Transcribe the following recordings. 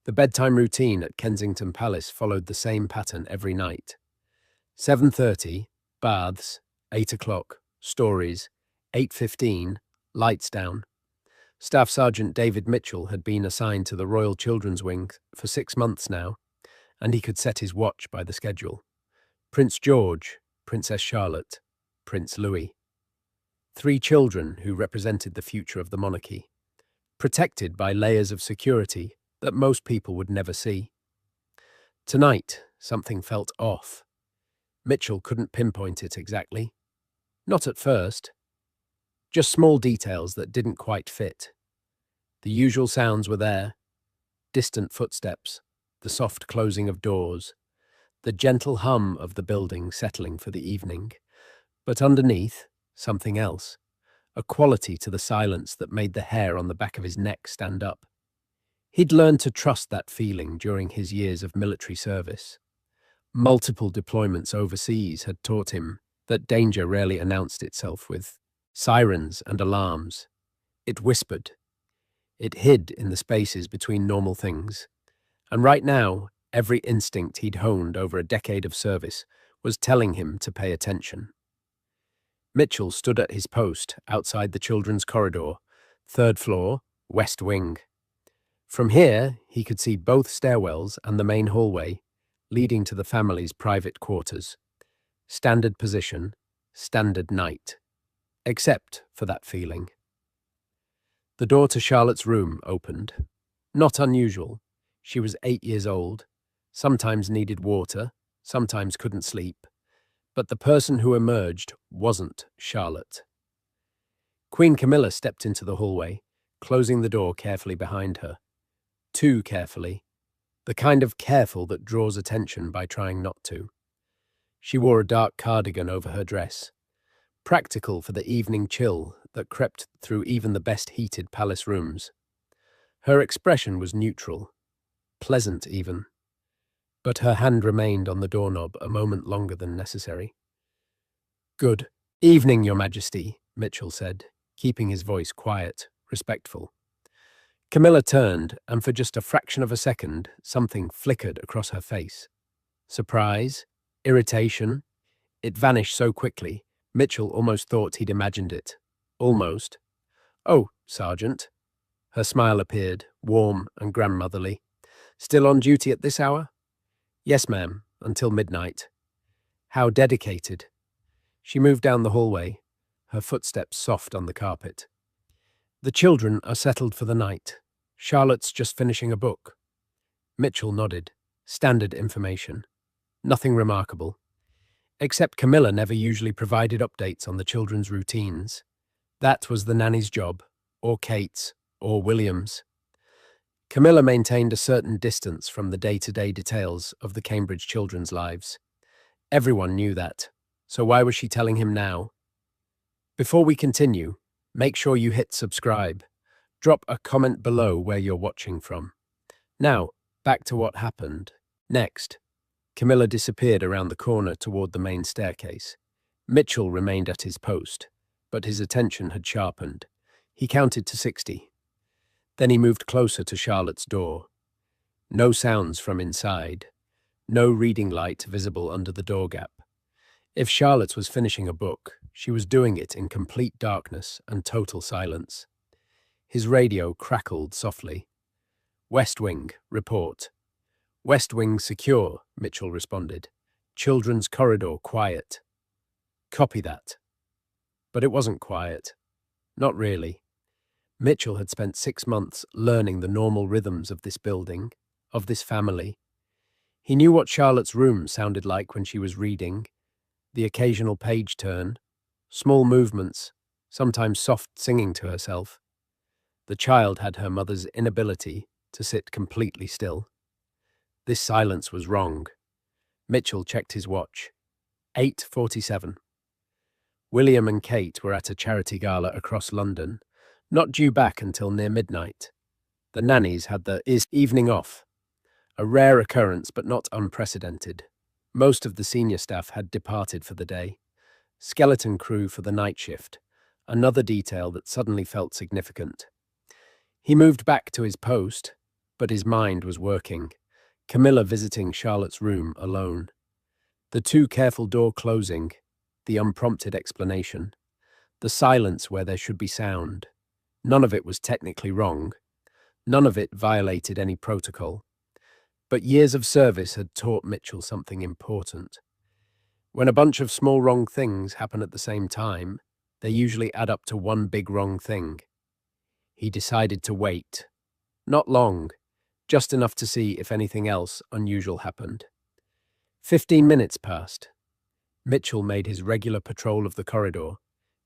The bedtime routine at Kensington Palace followed the same pattern every night. 7:30, baths, 8 o'clock, stories, 8:15, lights down. Staff Sergeant David Mitchell had been assigned to the Royal Children's Wing for 6 months now, and he could set his watch by the schedule. Prince George, Princess Charlotte, Prince Louis. 3 children who represented the future of the monarchy, protected by layers of security that most people would never see. Tonight, something felt off. Mitchell couldn't pinpoint it exactly. Not at first. Just small details that didn't quite fit. The usual sounds were there. Distant footsteps, the soft closing of doors, the gentle hum of the building settling for the evening. But underneath, something else. A quality to the silence that made the hair on the back of his neck stand up. He'd learned to trust that feeling during his years of military service. Multiple deployments overseas had taught him that danger rarely announced itself with sirens and alarms. It whispered. It hid in the spaces between normal things. And right now, every instinct he'd honed over a decade of service was telling him to pay attention. Mitchell stood at his post outside the children's corridor, 3rd floor, west wing. From here, he could see both stairwells and the main hallway, leading to the family's private quarters. Standard position, standard night. Except for that feeling. The door to Charlotte's room opened. Not unusual. She was 8 years old, sometimes needed water, sometimes couldn't sleep. But the person who emerged wasn't Charlotte. Queen Camilla stepped into the hallway, closing the door carefully behind her. Too carefully. The kind of careful that draws attention by trying not to. She wore a dark cardigan over her dress, practical for the evening chill that crept through even the best heated palace rooms. Her expression was neutral, pleasant even. But her hand remained on the doorknob a moment longer than necessary. "Good evening, Your Majesty," Mitchell said, keeping his voice quiet, respectful. Camilla turned, and for just a fraction of a second, something flickered across her face. Surprise? Irritation? It vanished so quickly, Mitchell almost thought he'd imagined it. Almost. "Oh, Sergeant." Her smile appeared, warm and grandmotherly. "Still on duty at this hour?" "Yes, ma'am, until midnight." "How dedicated." She moved down the hallway, her footsteps soft on the carpet. "The children are settled for the night. Charlotte's just finishing a book." Mitchell nodded. Standard information. Nothing remarkable. Except Camilla never usually provided updates on the children's routines. That was the nanny's job, or Kate's, or William's. Camilla maintained a certain distance from the day-to-day details of the Cambridge children's lives. Everyone knew that, so why was she telling him now? Before we continue, make sure you hit subscribe. Drop a comment below where you're watching from. Now, back to what happened. Next, Camilla disappeared around the corner toward the main staircase. Mitchell remained at his post, but his attention had sharpened. He counted to 60. Then he moved closer to Charlotte's door. No sounds from inside. No reading light visible under the door gap. If Charlotte was finishing a book, she was doing it in complete darkness and total silence. His radio crackled softly. "West Wing, report." "West Wing secure," Mitchell responded. "Children's corridor quiet." "Copy that." But it wasn't quiet. Not really. Mitchell had spent 6 months learning the normal rhythms of this building, of this family. He knew what Charlotte's room sounded like when she was reading, the occasional page turn, small movements, sometimes soft singing to herself. The child had her mother's inability to sit completely still. This silence was wrong. Mitchell checked his watch. 8:47. William and Kate were at a charity gala across London, not due back until near midnight. The nannies had the evening off, a rare occurrence but not unprecedented. Most of the senior staff had departed for the day. Skeleton crew for the night shift, another detail that suddenly felt significant. He moved back to his post, But his mind was working. Camilla visiting Charlotte's room alone. The too careful door closing, the unprompted explanation, the silence where there should be sound. None of it was technically wrong. None of it violated any protocol. But years of service had taught Mitchell something important. When a bunch of small wrong things happen at the same time, they usually add up to one big wrong thing. He decided to wait. Not long, just enough to see if anything else unusual happened. 15 minutes passed. Mitchell made his regular patrol of the corridor,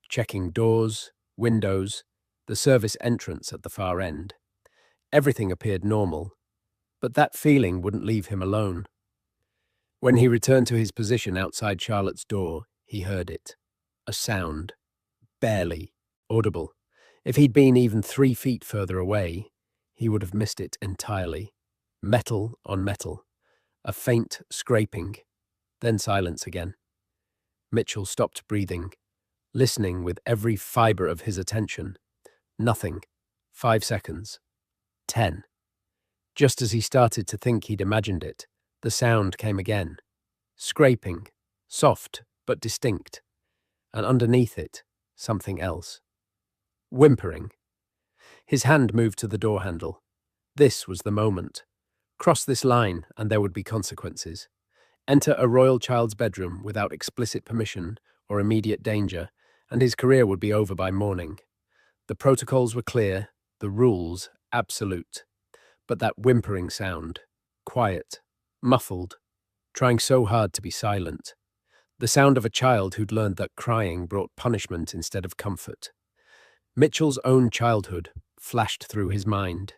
checking doors, windows, the service entrance at the far end. Everything appeared normal, but that feeling wouldn't leave him alone. When he returned to his position outside Charlotte's door, he heard it. A sound, barely audible. If he'd been even 3 feet further away, he would have missed it entirely. Metal on metal. A faint scraping, then silence again. Mitchell stopped breathing, listening with every fibre of his attention. Nothing. 5 seconds. 10. Just as he started to think he'd imagined it, the sound came again. Scraping, soft but distinct. And underneath it, something else. Whimpering. His hand moved to the door handle. This was the moment. Cross this line and there would be consequences. Enter a royal child's bedroom without explicit permission or immediate danger, and his career would be over by morning. The protocols were clear, the rules absolute. But that whimpering sound, quiet, muffled, trying so hard to be silent. The sound of a child who'd learned that crying brought punishment instead of comfort. Mitchell's own childhood flashed through his mind.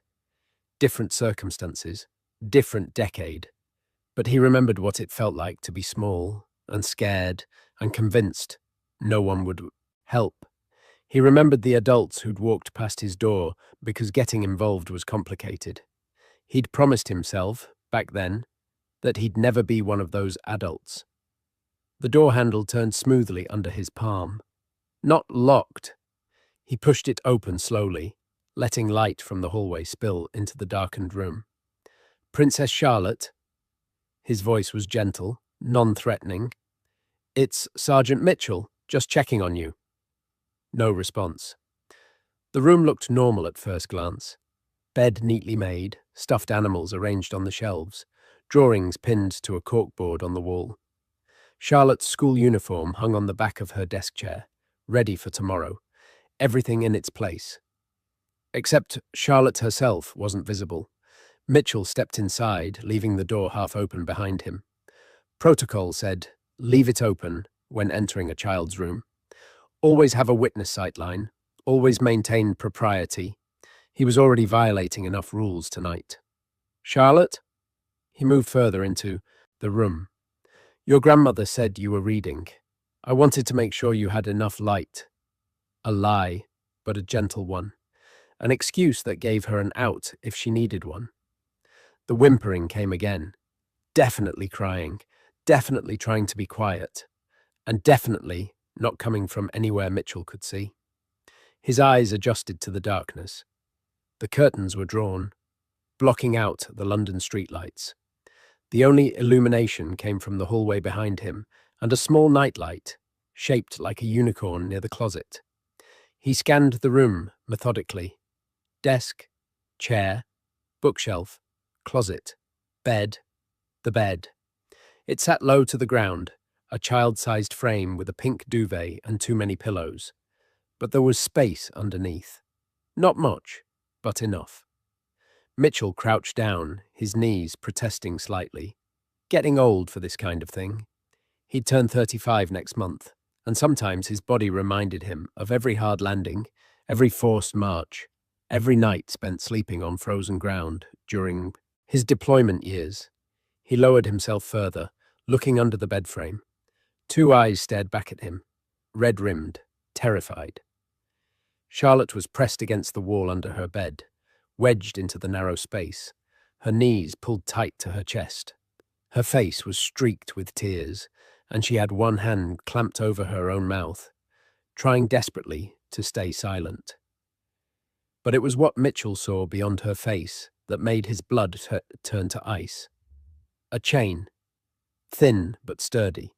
Different circumstances, different decade. But he remembered what it felt like to be small and scared and convinced no one would help. He remembered the adults who'd walked past his door because getting involved was complicated. He'd promised himself, back then, that he'd never be one of those adults. The door handle turned smoothly under his palm. Not locked. He pushed it open slowly, letting light from the hallway spill into the darkened room. Princess Charlotte. His voice was gentle, non-threatening. It's Sergeant Mitchell, just checking on you. No response. The room looked normal at first glance. Bed neatly made, stuffed animals arranged on the shelves, drawings pinned to a corkboard on the wall. Charlotte's school uniform hung on the back of her desk chair, ready for tomorrow, everything in its place. Except Charlotte herself wasn't visible. Mitchell stepped inside, leaving the door half open behind him. Protocol said, leave it open when entering a child's room. Always have a witness sightline, always maintain propriety. He was already violating enough rules tonight. Charlotte? He moved further into the room. Your grandmother said you were reading. I wanted to make sure you had enough light. A lie, but a gentle one. An excuse that gave her an out if she needed one. The whimpering came again. Definitely crying. Definitely trying to be quiet. And definitely not coming from anywhere Mitchell could see. His eyes adjusted to the darkness. The curtains were drawn, blocking out the London streetlights. The only illumination came from the hallway behind him and a small nightlight, shaped like a unicorn near the closet. He scanned the room methodically. Desk, chair, bookshelf, closet, bed, the bed. It sat low to the ground, a child-sized frame with a pink duvet and too many pillows. But there was space underneath. Not much, but enough. Mitchell crouched down, his knees protesting slightly. Getting old for this kind of thing. He'd turn 35 next month, and sometimes his body reminded him of every hard landing, every forced march, every night spent sleeping on frozen ground during his deployment years. He lowered himself further, looking under the bed frame. 2 eyes stared back at him, red-rimmed, terrified. Charlotte was pressed against the wall under her bed, wedged into the narrow space, her knees pulled tight to her chest. Her face was streaked with tears, and she had one hand clamped over her own mouth, trying desperately to stay silent. But it was what Mitchell saw beyond her face that made his blood turn to ice. A chain, thin but sturdy,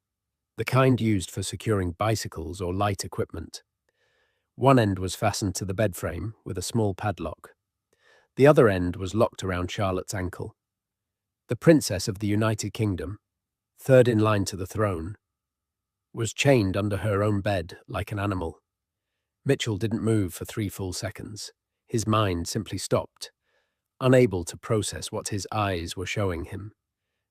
the kind used for securing bicycles or light equipment. One end was fastened to the bed frame with a small padlock. The other end was locked around Charlotte's ankle. The Princess of the United Kingdom, third in line to the throne, was chained under her own bed like an animal. Mitchell didn't move for 3 full seconds. His mind simply stopped, unable to process what his eyes were showing him.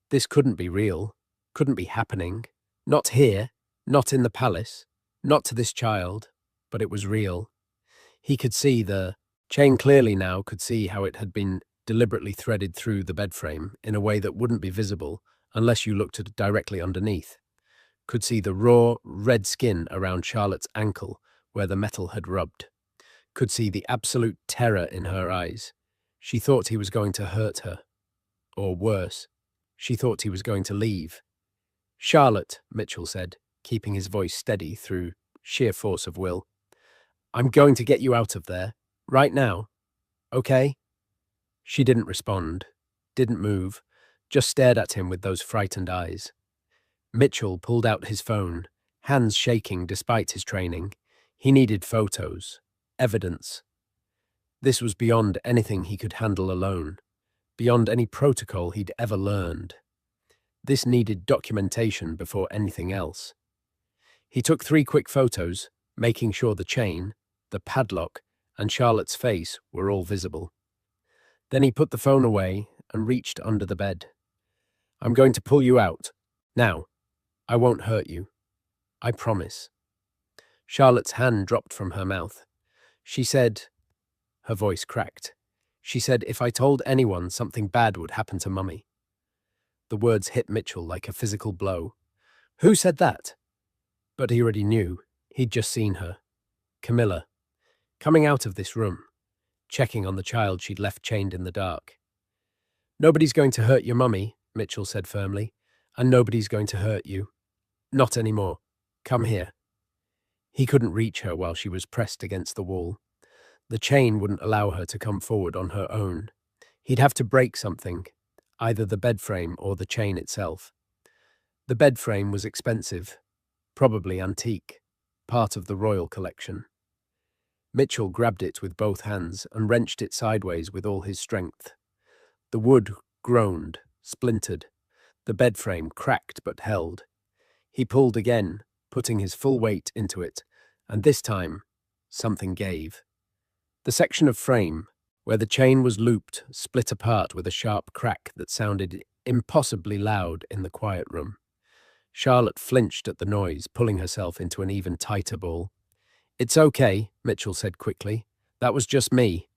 This couldn't be real, couldn't be happening. Not here, not in the palace, not to this child, but it was real. He could see the chain clearly now, could see how it had been deliberately threaded through the bed frame in a way that wouldn't be visible unless you looked directly underneath. Could see the raw, red skin around Charlotte's ankle where the metal had rubbed. Could see the absolute terror in her eyes. She thought he was going to hurt her. Or worse, she thought he was going to leave. "Charlotte," Mitchell said, keeping his voice steady through sheer force of will, "I'm going to get you out of there, right now, okay?" She didn't respond, didn't move, just stared at him with those frightened eyes. Mitchell pulled out his phone, hands shaking despite his training. He needed photos, evidence. This was beyond anything he could handle alone, beyond any protocol he'd ever learned. This needed documentation before anything else. He took 3 quick photos, making sure the chain, the padlock, and Charlotte's face were all visible. Then he put the phone away and reached under the bed. "I'm going to pull you out. Now. I won't hurt you. I promise." Charlotte's hand dropped from her mouth. She said, her voice cracked. She said, "If I told anyone, something bad would happen to Mummy." The words hit Mitchell like a physical blow. Who said that? But he already knew. He'd just seen her. Camilla. Coming out of this room, checking on the child she'd left chained in the dark. "Nobody's going to hurt your Mummy," Mitchell said firmly, "and nobody's going to hurt you. Not anymore. Come here." He couldn't reach her while she was pressed against the wall. The chain wouldn't allow her to come forward on her own. He'd have to break something, either the bed frame or the chain itself. The bed frame was expensive, probably antique, part of the royal collection. Mitchell grabbed it with both hands and wrenched it sideways with all his strength. The wood groaned, splintered. The bed frame cracked but held. He pulled again, putting his full weight into it, and this time, something gave. The section of frame, where the chain was looped, split apart with a sharp crack that sounded impossibly loud in the quiet room. Charlotte flinched at the noise, pulling herself into an even tighter ball. "It's okay," Mitchell said quickly. "That was just me.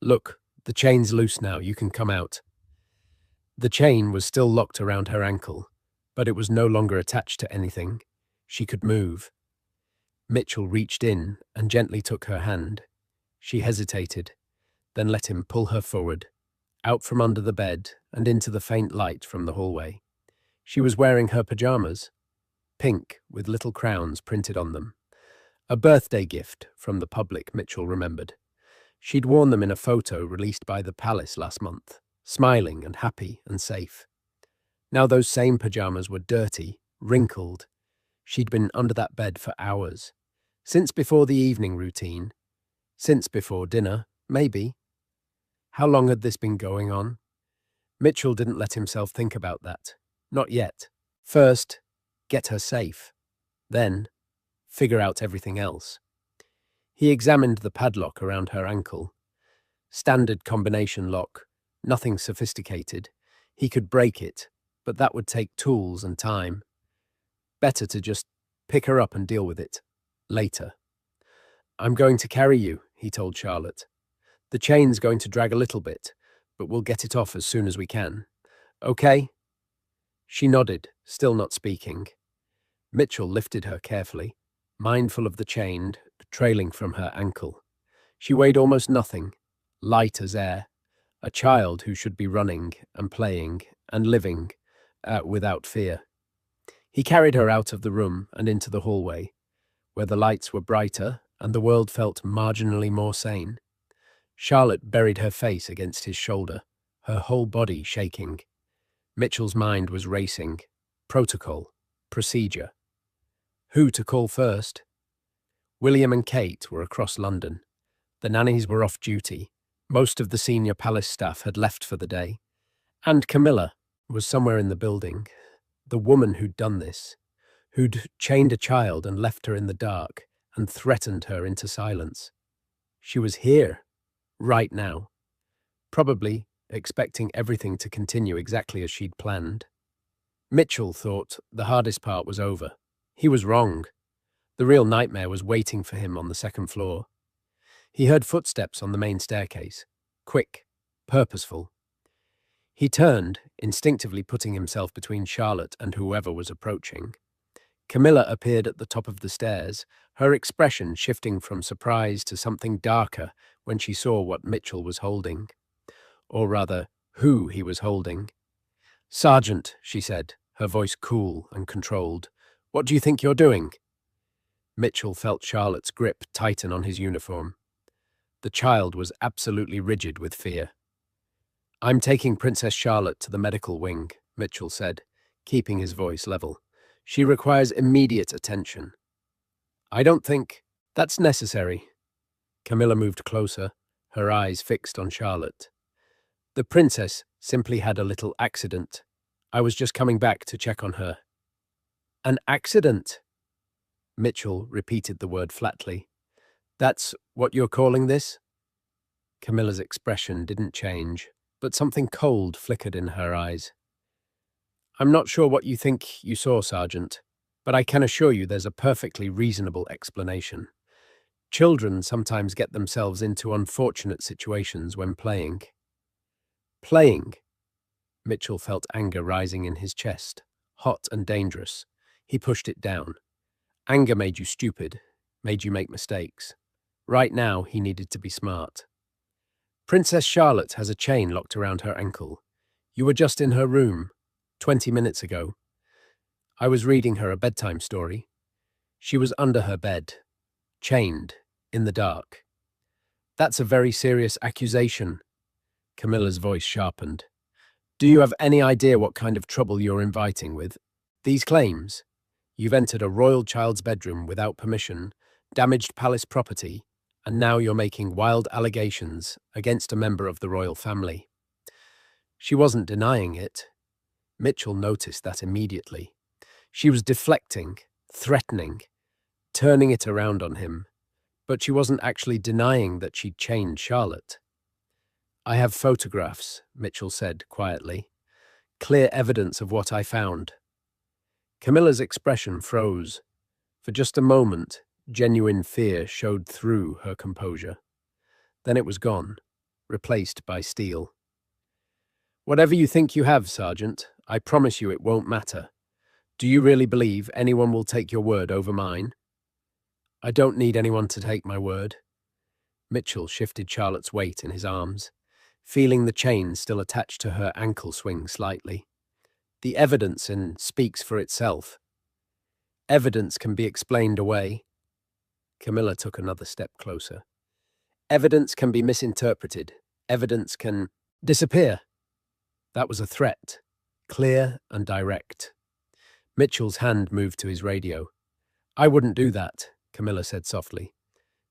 Look, the chain's loose now. You can come out." The chain was still locked around her ankle, but it was no longer attached to anything. She could move. Mitchell reached in and gently took her hand. She hesitated, then let him pull her forward, out from under the bed and into the faint light from the hallway. She was wearing her pajamas, pink with little crowns printed on them. A birthday gift from the public, Mitchell remembered. She'd worn them in a photo released by the palace last month, smiling and happy and safe. Now those same pajamas were dirty, wrinkled. She'd been under that bed for hours. Since before the evening routine. Since before dinner, maybe. How long had this been going on? Mitchell didn't let himself think about that. Not yet. First, get her safe. Then, figure out everything else. He examined the padlock around her ankle. Standard combination lock, nothing sophisticated. He could break it, but that would take tools and time. Better to just pick her up and deal with it. Later. "I'm going to carry you," he told Charlotte. "The chain's going to drag a little bit, but we'll get it off as soon as we can. Okay?" She nodded, still not speaking. Mitchell lifted her carefully, mindful of the chain trailing from her ankle. She weighed almost nothing, light as air, a child who should be running and playing and living without fear. He carried her out of the room and into the hallway, where the lights were brighter and the world felt marginally more sane. Charlotte buried her face against his shoulder, her whole body shaking. Mitchell's mind was racing. Protocol. Procedure. Who to call first? William and Kate were across London. The nannies were off duty. Most of the senior palace staff had left for the day. And Camilla was somewhere in the building. The woman who'd done this, who'd chained a child and left her in the dark and threatened her into silence. She was here, right now, probably expecting everything to continue exactly as she'd planned. Mitchell thought the hardest part was over. He was wrong. The real nightmare was waiting for him on the second floor. He heard footsteps on the main staircase. Quick, purposeful. He turned, instinctively putting himself between Charlotte and whoever was approaching. Camilla appeared at the top of the stairs, her expression shifting from surprise to something darker when she saw what Mitchell was holding. Or rather, who he was holding. "Sergeant," she said, her voice cool and controlled. "What do you think you're doing?" Mitchell felt Charlotte's grip tighten on his uniform. The child was absolutely rigid with fear. "I'm taking Princess Charlotte to the medical wing," Mitchell said, keeping his voice level. "She requires immediate attention." "I don't think that's necessary." Camilla moved closer, her eyes fixed on Charlotte. "The princess simply had a little accident. I was just coming back to check on her." "An accident?" Mitchell repeated the word flatly. "That's what you're calling this?" Camilla's expression didn't change, but something cold flickered in her eyes. "I'm not sure what you think you saw, Sergeant, but I can assure you there's a perfectly reasonable explanation. Children sometimes get themselves into unfortunate situations when playing." "Playing?" Mitchell felt anger rising in his chest, hot and dangerous. He pushed it down. Anger made you stupid, made you make mistakes. Right now, he needed to be smart. "Princess Charlotte has a chain locked around her ankle. You were just in her room, 20 minutes ago. I was reading her a bedtime story. She was under her bed, chained, in the dark." "That's a very serious accusation." Camilla's voice sharpened. "Do you have any idea what kind of trouble you're inviting with these claims? You've entered a royal child's bedroom without permission, damaged palace property, and now you're making wild allegations against a member of the royal family." She wasn't denying it. Mitchell noticed that immediately. She was deflecting, threatening, turning it around on him, but she wasn't actually denying that she'd chained Charlotte. "I have photographs," Mitchell said quietly. "Clear evidence of what I found." Camilla's expression froze. For just a moment, genuine fear showed through her composure. Then it was gone, replaced by steel. "Whatever you think you have, Sergeant, I promise you it won't matter. Do you really believe anyone will take your word over mine?" "I don't need anyone to take my word." Mitchell shifted Charlotte's weight in his arms, feeling the chain still attached to her ankle swing slightly. "The evidence speaks for itself. Evidence can be explained away." Camilla took another step closer. "Evidence can be misinterpreted. Evidence can disappear." That was a threat, clear and direct. Mitchell's hand moved to his radio. "I wouldn't do that," Camilla said softly.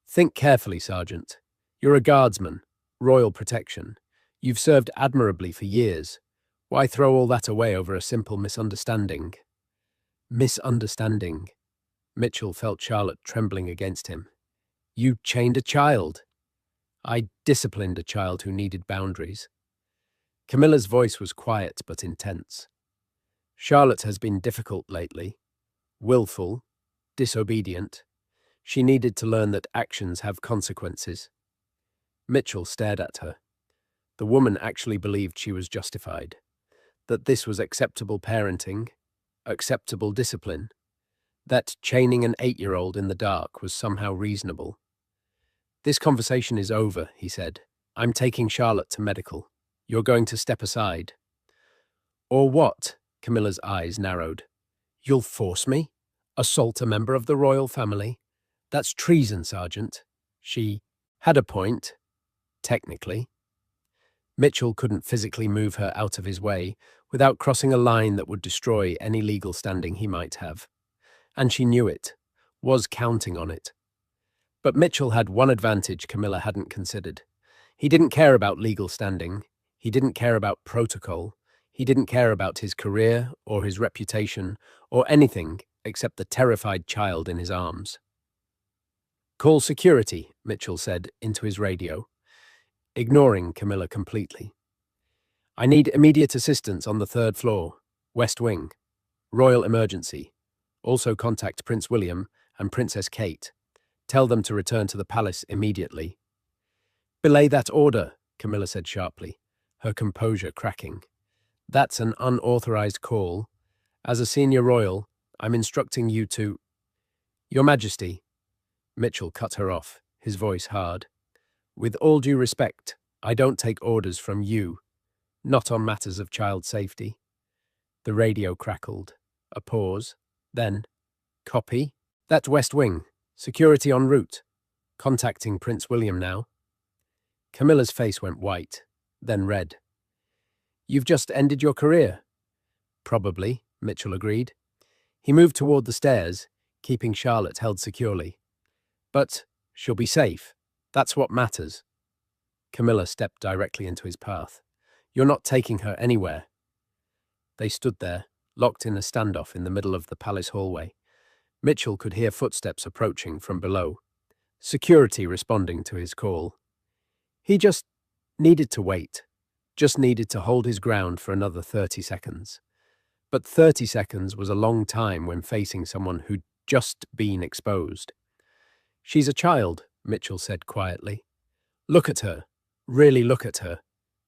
"Think carefully, Sergeant. You're a guardsman, royal protection. You've served admirably for years. Why throw all that away over a simple misunderstanding?" "Misunderstanding?" Mitchell felt Charlotte trembling against him. "You chained a child." "I disciplined a child who needed boundaries." Camilla's voice was quiet but intense. "Charlotte has been difficult lately. Willful, disobedient. She needed to learn that actions have consequences." Mitchell stared at her. The woman actually believed she was justified, that this was acceptable parenting, acceptable discipline, that chaining an 8-year-old in the dark was somehow reasonable. "This conversation is over," he said. "I'm taking Charlotte to medical. You're going to step aside." "Or what?" Camilla's eyes narrowed. "You'll force me? Assault a member of the royal family? That's treason, Sergeant." She had a point, technically. Mitchell couldn't physically move her out of his way without crossing a line that would destroy any legal standing he might have. And she knew it, was counting on it. But Mitchell had one advantage Camilla hadn't considered. He didn't care about legal standing. He didn't care about protocol. He didn't care about his career or his reputation or anything except the terrified child in his arms. "Call security," Mitchell said into his radio, ignoring Camilla completely. "I need immediate assistance on the 3rd floor, West Wing. Royal emergency. Also contact Prince William and Princess Kate. Tell them to return to the palace immediately." "Belay that order," Camilla said sharply, her composure cracking. "That's an unauthorized call. As a senior royal, I'm instructing you to—" "Your Majesty," Mitchell cut her off, his voice hard. "With all due respect, I don't take orders from you, not on matters of child safety." The radio crackled. A pause. Then, "Copy? That's West Wing. Security en route. Contacting Prince William now." Camilla's face went white, then red. "You've just ended your career." "Probably," Mitchell agreed. He moved toward the stairs, keeping Charlotte held securely. "But she'll be safe. That's what matters." Camilla stepped directly into his path. "You're not taking her anywhere." They stood there, locked in a standoff in the middle of the palace hallway. Mitchell could hear footsteps approaching from below, security responding to his call. He just needed to wait, just needed to hold his ground for another 30 seconds. But 30 seconds was a long time when facing someone who'd just been exposed. "She's a child," Mitchell said quietly. "Look at her, really look at her,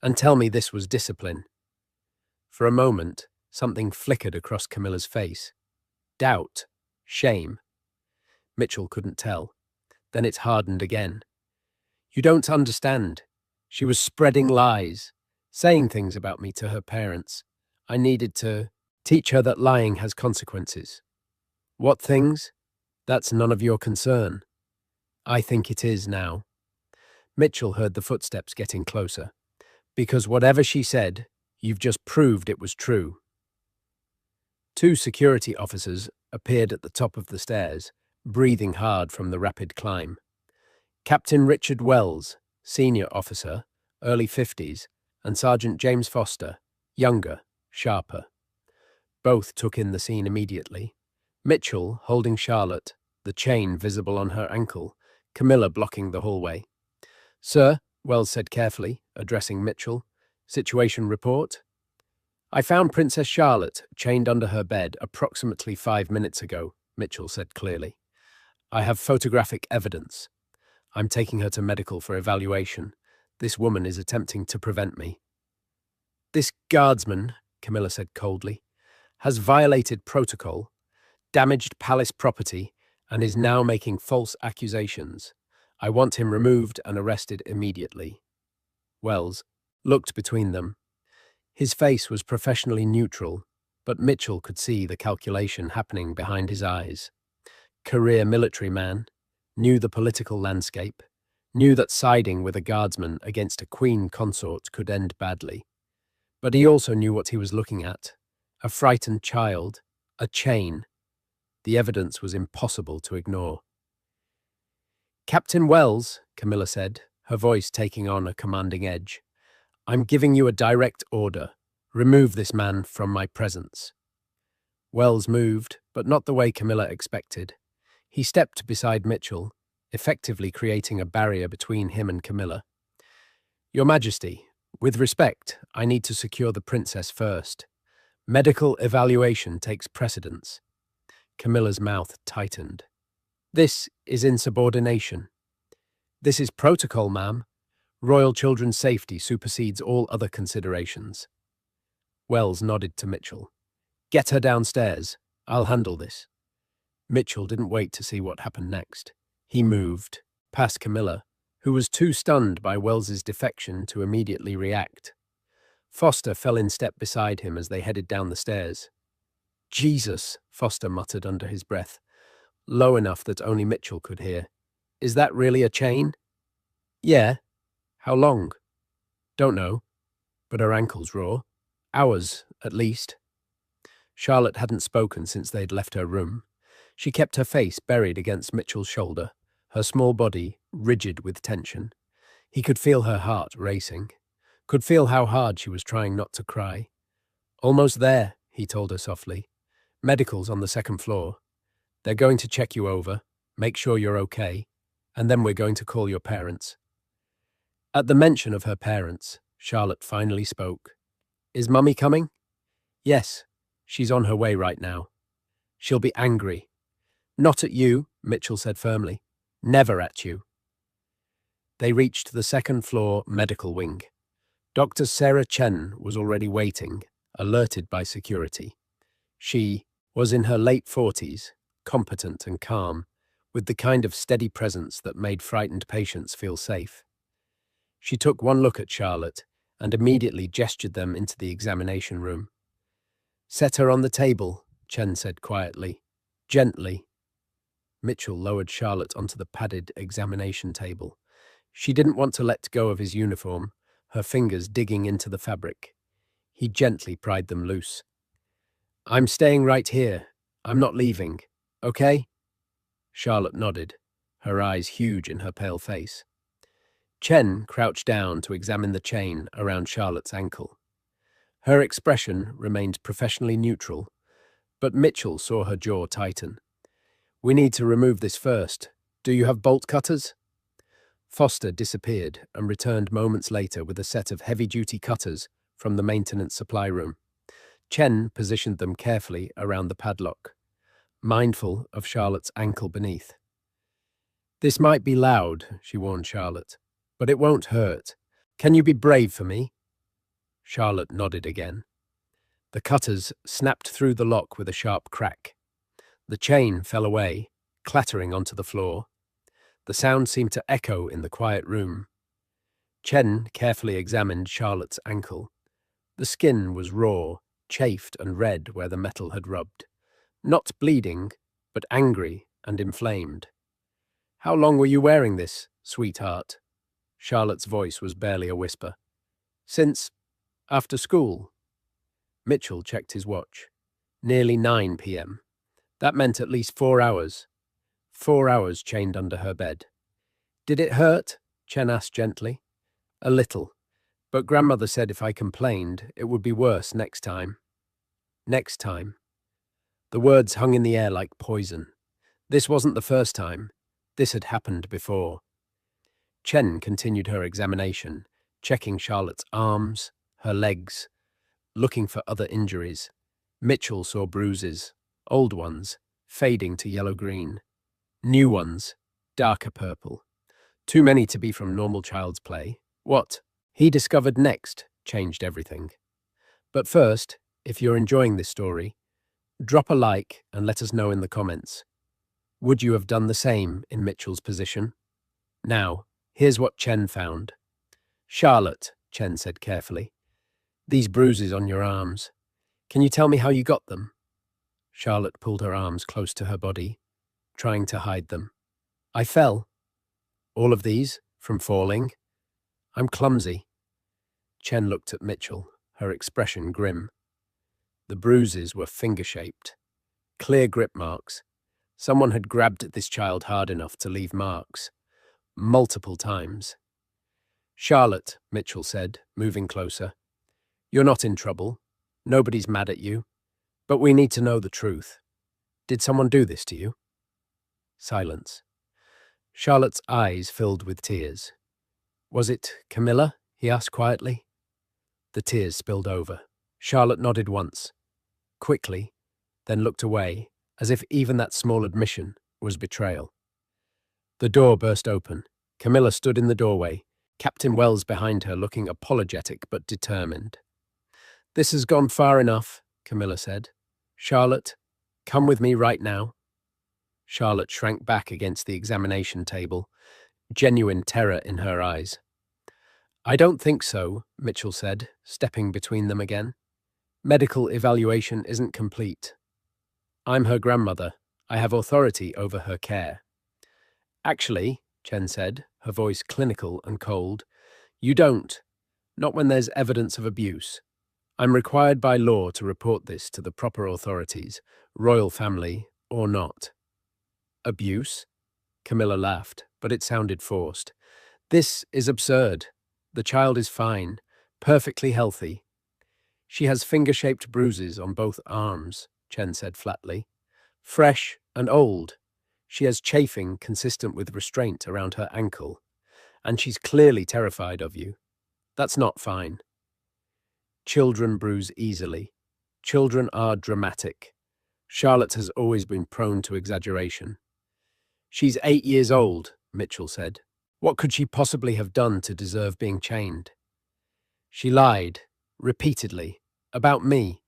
and tell me this was discipline." For a moment, something flickered across Camilla's face. Doubt. Shame. Mitchell couldn't tell. Then it hardened again. "You don't understand. She was spreading lies, saying things about me to her parents. I needed to teach her that lying has consequences." "What things?" "That's none of your concern." "I think it is now." Mitchell heard the footsteps getting closer. "Because whatever she said, you've just proved it was true." Two security officers appeared at the top of the stairs, breathing hard from the rapid climb. Captain Richard Wells, senior officer, early 50s, and Sergeant James Foster, younger, sharper. Both took in the scene immediately. Mitchell holding Charlotte, the chain visible on her ankle, Camilla blocking the hallway. "Sir," Wells said carefully, addressing Mitchell, "situation report?" "I found Princess Charlotte chained under her bed approximately 5 minutes ago," Mitchell said clearly. "I have photographic evidence. I'm taking her to medical for evaluation. This woman is attempting to prevent me." "This guardsman," Camilla said coldly, "has violated protocol, damaged palace property, and is now making false accusations. I want him removed and arrested immediately." Wells looked between them. His face was professionally neutral, but Mitchell could see the calculation happening behind his eyes. Career military man, knew the political landscape, knew that siding with a guardsman against a queen consort could end badly. But he also knew what he was looking at: a frightened child, a chain. The evidence was impossible to ignore. "Captain Wells," Camilla said, her voice taking on a commanding edge, "I'm giving you a direct order. Remove this man from my presence." Wells moved, but not the way Camilla expected. He stepped beside Mitchell, effectively creating a barrier between him and Camilla. "Your Majesty, with respect, I need to secure the princess first. Medical evaluation takes precedence." Camilla's mouth tightened. "This is insubordination." "This is protocol, ma'am. Royal children's safety supersedes all other considerations." Wells nodded to Mitchell. "Get her downstairs. I'll handle this." Mitchell didn't wait to see what happened next. He moved, past Camilla, who was too stunned by Wells's defection to immediately react. Foster fell in step beside him as they headed down the stairs. "Jesus," Foster muttered under his breath, low enough that only Mitchell could hear. "Is that really a chain?" "Yeah." "How long?" "Don't know. but her ankle's raw. Hours, at least. Charlotte hadn't spoken since they'd left her room. She kept her face buried against Mitchell's shoulder, her small body rigid with tension. He could feel her heart racing, could feel how hard she was trying not to cry. Almost there, he told her softly. Medical's on the second floor. They're going to check you over, make sure you're okay, and then we're going to call your parents. At the mention of her parents, Charlotte finally spoke. Is Mummy coming? Yes, she's on her way right now. She'll be angry. Not at you, Mitchell said firmly. Never at you. They reached the second floor medical wing. Dr. Sarah Chen was already waiting, alerted by security. She was in her late 40s, competent and calm, with the kind of steady presence that made frightened patients feel safe. She took one look at Charlotte and immediately gestured them into the examination room. Set her on the table, Chen said quietly. Gently. Mitchell lowered Charlotte onto the padded examination table. She didn't want to let go of his uniform, her fingers digging into the fabric. He gently pried them loose. I'm staying right here. I'm not leaving. Okay? Charlotte nodded, her eyes huge in her pale face. Chen crouched down to examine the chain around Charlotte's ankle. Her expression remained professionally neutral, but Mitchell saw her jaw tighten. We need to remove this first. Do you have bolt cutters? Foster disappeared and returned moments later with a set of heavy-duty cutters from the maintenance supply room. Chen positioned them carefully around the padlock, mindful of Charlotte's ankle beneath. This might be loud, she warned Charlotte, but it won't hurt. Can you be brave for me? Charlotte nodded again. The cutters snapped through the lock with a sharp crack. The chain fell away, clattering onto the floor. The sound seemed to echo in the quiet room. Chen carefully examined Charlotte's ankle. The skin was raw, chafed and red where the metal had rubbed. Not bleeding, but angry and inflamed. How long were you wearing this, sweetheart? Charlotte's voice was barely a whisper. Since after school. Mitchell checked his watch. Nearly 9 p.m. That meant at least 4 hours. 4 hours chained under her bed. Did it hurt? Chen asked gently. A little, but grandmother said if I complained, it would be worse next time. Next time. The words hung in the air like poison. This wasn't the first time. This had happened before. Chen continued her examination, checking Charlotte's arms, her legs, looking for other injuries. Mitchell saw bruises, old ones, fading to yellow-green. New ones, darker purple. Too many to be from normal child's play. What he discovered next changed everything. But first, if you're enjoying this story, drop a like and let us know in the comments. Would you have done the same in Mitchell's position? Now, here's what Chen found. Charlotte, Chen said carefully, these bruises on your arms. Can you tell me how you got them? Charlotte pulled her arms close to her body, trying to hide them. I fell. All of these, from falling? I'm clumsy. Chen looked at Mitchell, her expression grim. The bruises were finger-shaped, clear grip marks. Someone had grabbed this child hard enough to leave marks, multiple times. Charlotte, Mitchell said, moving closer. You're not in trouble. Nobody's mad at you. But we need to know the truth. Did someone do this to you? Silence. Charlotte's eyes filled with tears. Was it Camilla? He asked quietly. The tears spilled over. Charlotte nodded once, quickly, then looked away, as if even that small admission was betrayal. The door burst open. Camilla stood in the doorway, Captain Wells behind her looking apologetic but determined. This has gone far enough, Camilla said. Charlotte, come with me right now. Charlotte shrank back against the examination table, genuine terror in her eyes. I don't think so, Mitchell said, stepping between them again. Medical evaluation isn't complete. I'm her grandmother. I have authority over her care. Actually, Chen said, her voice clinical and cold, you don't. Not when there's evidence of abuse. I'm required by law to report this to the proper authorities, royal family or not. Abuse? Camilla laughed, but it sounded forced. This is absurd. The child is fine, perfectly healthy. She has finger-shaped bruises on both arms, Chen said flatly. Fresh and old. She has chafing consistent with restraint around her ankle, and she's clearly terrified of you. That's not fine. Children bruise easily. Children are dramatic. Charlotte has always been prone to exaggeration. She's 8 years old, Mitchell said. What could she possibly have done to deserve being chained? She lied, repeatedly, about me,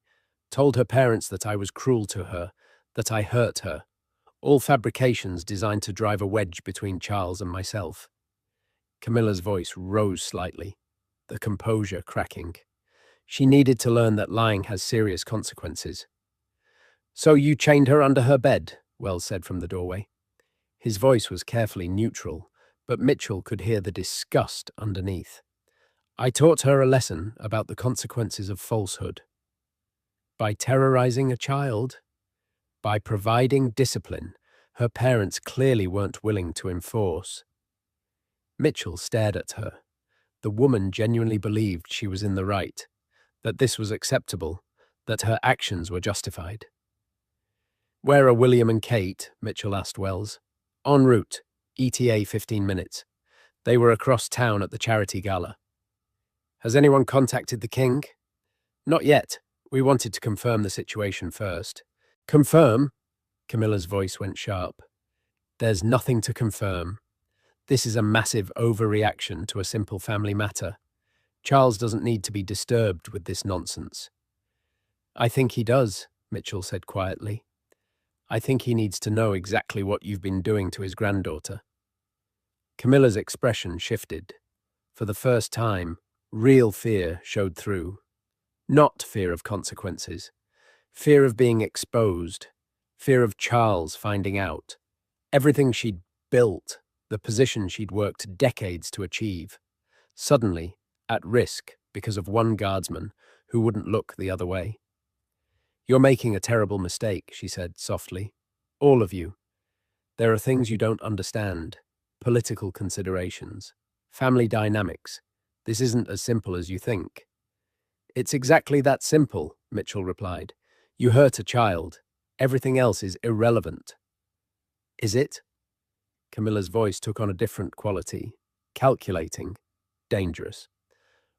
told her parents that I was cruel to her, that I hurt her. All fabrications designed to drive a wedge between Charles and myself. Camilla's voice rose slightly, the composure cracking. She needed to learn that lying has serious consequences. So you chained her under her bed, Wells said from the doorway. His voice was carefully neutral, but Mitchell could hear the disgust underneath. I taught her a lesson about the consequences of falsehood. By terrorizing a child, by providing discipline her parents clearly weren't willing to enforce. Mitchell stared at her. The woman genuinely believed she was in the right, that this was acceptable, that her actions were justified. Where are William and Kate? Mitchell asked Wells. En route, ETA 15 minutes. They were across town at the charity gala. Has anyone contacted the king? Not yet. We wanted to confirm the situation first. Confirm? Camilla's voice went sharp. There's nothing to confirm. This is a massive overreaction to a simple family matter. Charles doesn't need to be disturbed with this nonsense. I think he does, Mitchell said quietly. I think he needs to know exactly what you've been doing to his granddaughter. Camilla's expression shifted. For the first time, real fear showed through. Not fear of consequences. Fear of being exposed. Fear of Charles finding out. Everything she'd built, the position she'd worked decades to achieve. Suddenly, at risk because of one guardsman who wouldn't look the other way. You're making a terrible mistake, she said softly. All of you. There are things you don't understand. Political considerations. Family dynamics. This isn't as simple as you think. It's exactly that simple, Mitchell replied. You hurt a child. Everything else is irrelevant. Is it? Camilla's voice took on a different quality. Calculating. Dangerous.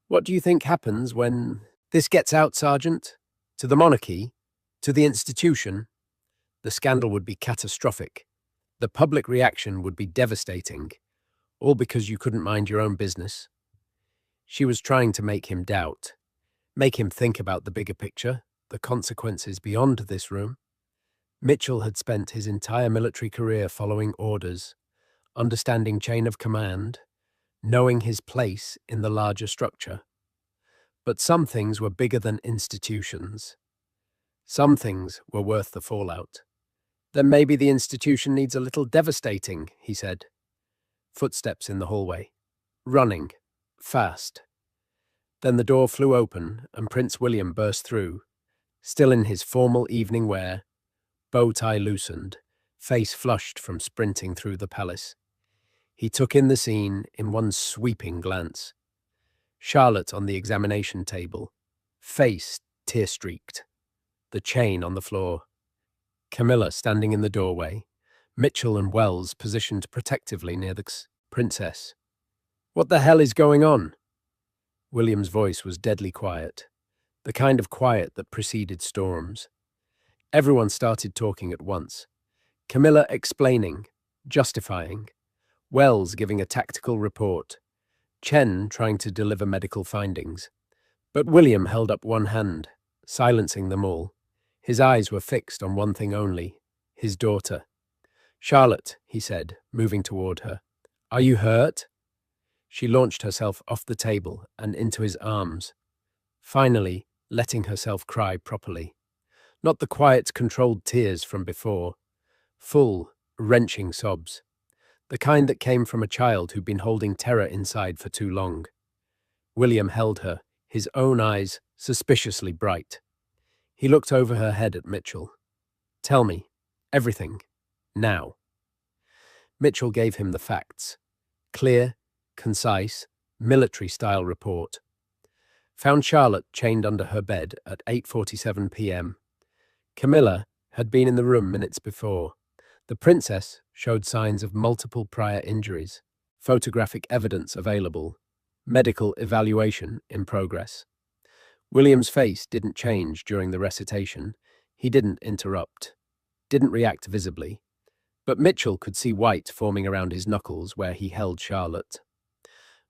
What do you think happens when this gets out, Sergeant? To the monarchy? To the institution? The scandal would be catastrophic. The public reaction would be devastating. All because you couldn't mind your own business. She was trying to make him doubt. Make him think about the bigger picture, the consequences beyond this room. Mitchell had spent his entire military career following orders, understanding chain of command, knowing his place in the larger structure. But some things were bigger than institutions. Some things were worth the fallout. Then maybe the institution needs a little devastating, he said. Footsteps in the hallway. Running. Fast. Then the door flew open and Prince William burst through, still in his formal evening wear, bow tie loosened, face flushed from sprinting through the palace. He took in the scene in one sweeping glance. Charlotte on the examination table, face tear-streaked, the chain on the floor. Camilla standing in the doorway, Mitchell and Wells positioned protectively near the princess. What the hell is going on? William's voice was deadly quiet, the kind of quiet that preceded storms. Everyone started talking at once. Camilla explaining, justifying, Wells giving a tactical report, Chen trying to deliver medical findings. But William held up one hand, silencing them all. His eyes were fixed on one thing only, his daughter. Charlotte, he said, moving toward her. Are you hurt? She launched herself off the table and into his arms, finally letting herself cry properly. Not the quiet, controlled tears from before. Full, wrenching sobs. The kind that came from a child who'd been holding terror inside for too long. William held her, his own eyes suspiciously bright. He looked over her head at Mitchell. "Tell me. Everything. Now." Mitchell gave him the facts. Clear, concise, military-style report. Found Charlotte chained under her bed at 8:47 p.m. Camilla had been in the room minutes before. The princess showed signs of multiple prior injuries. Photographic evidence available. Medical evaluation in progress. William's face didn't change during the recitation. He didn't interrupt. Didn't react visibly. But Mitchell could see white forming around his knuckles where he held Charlotte.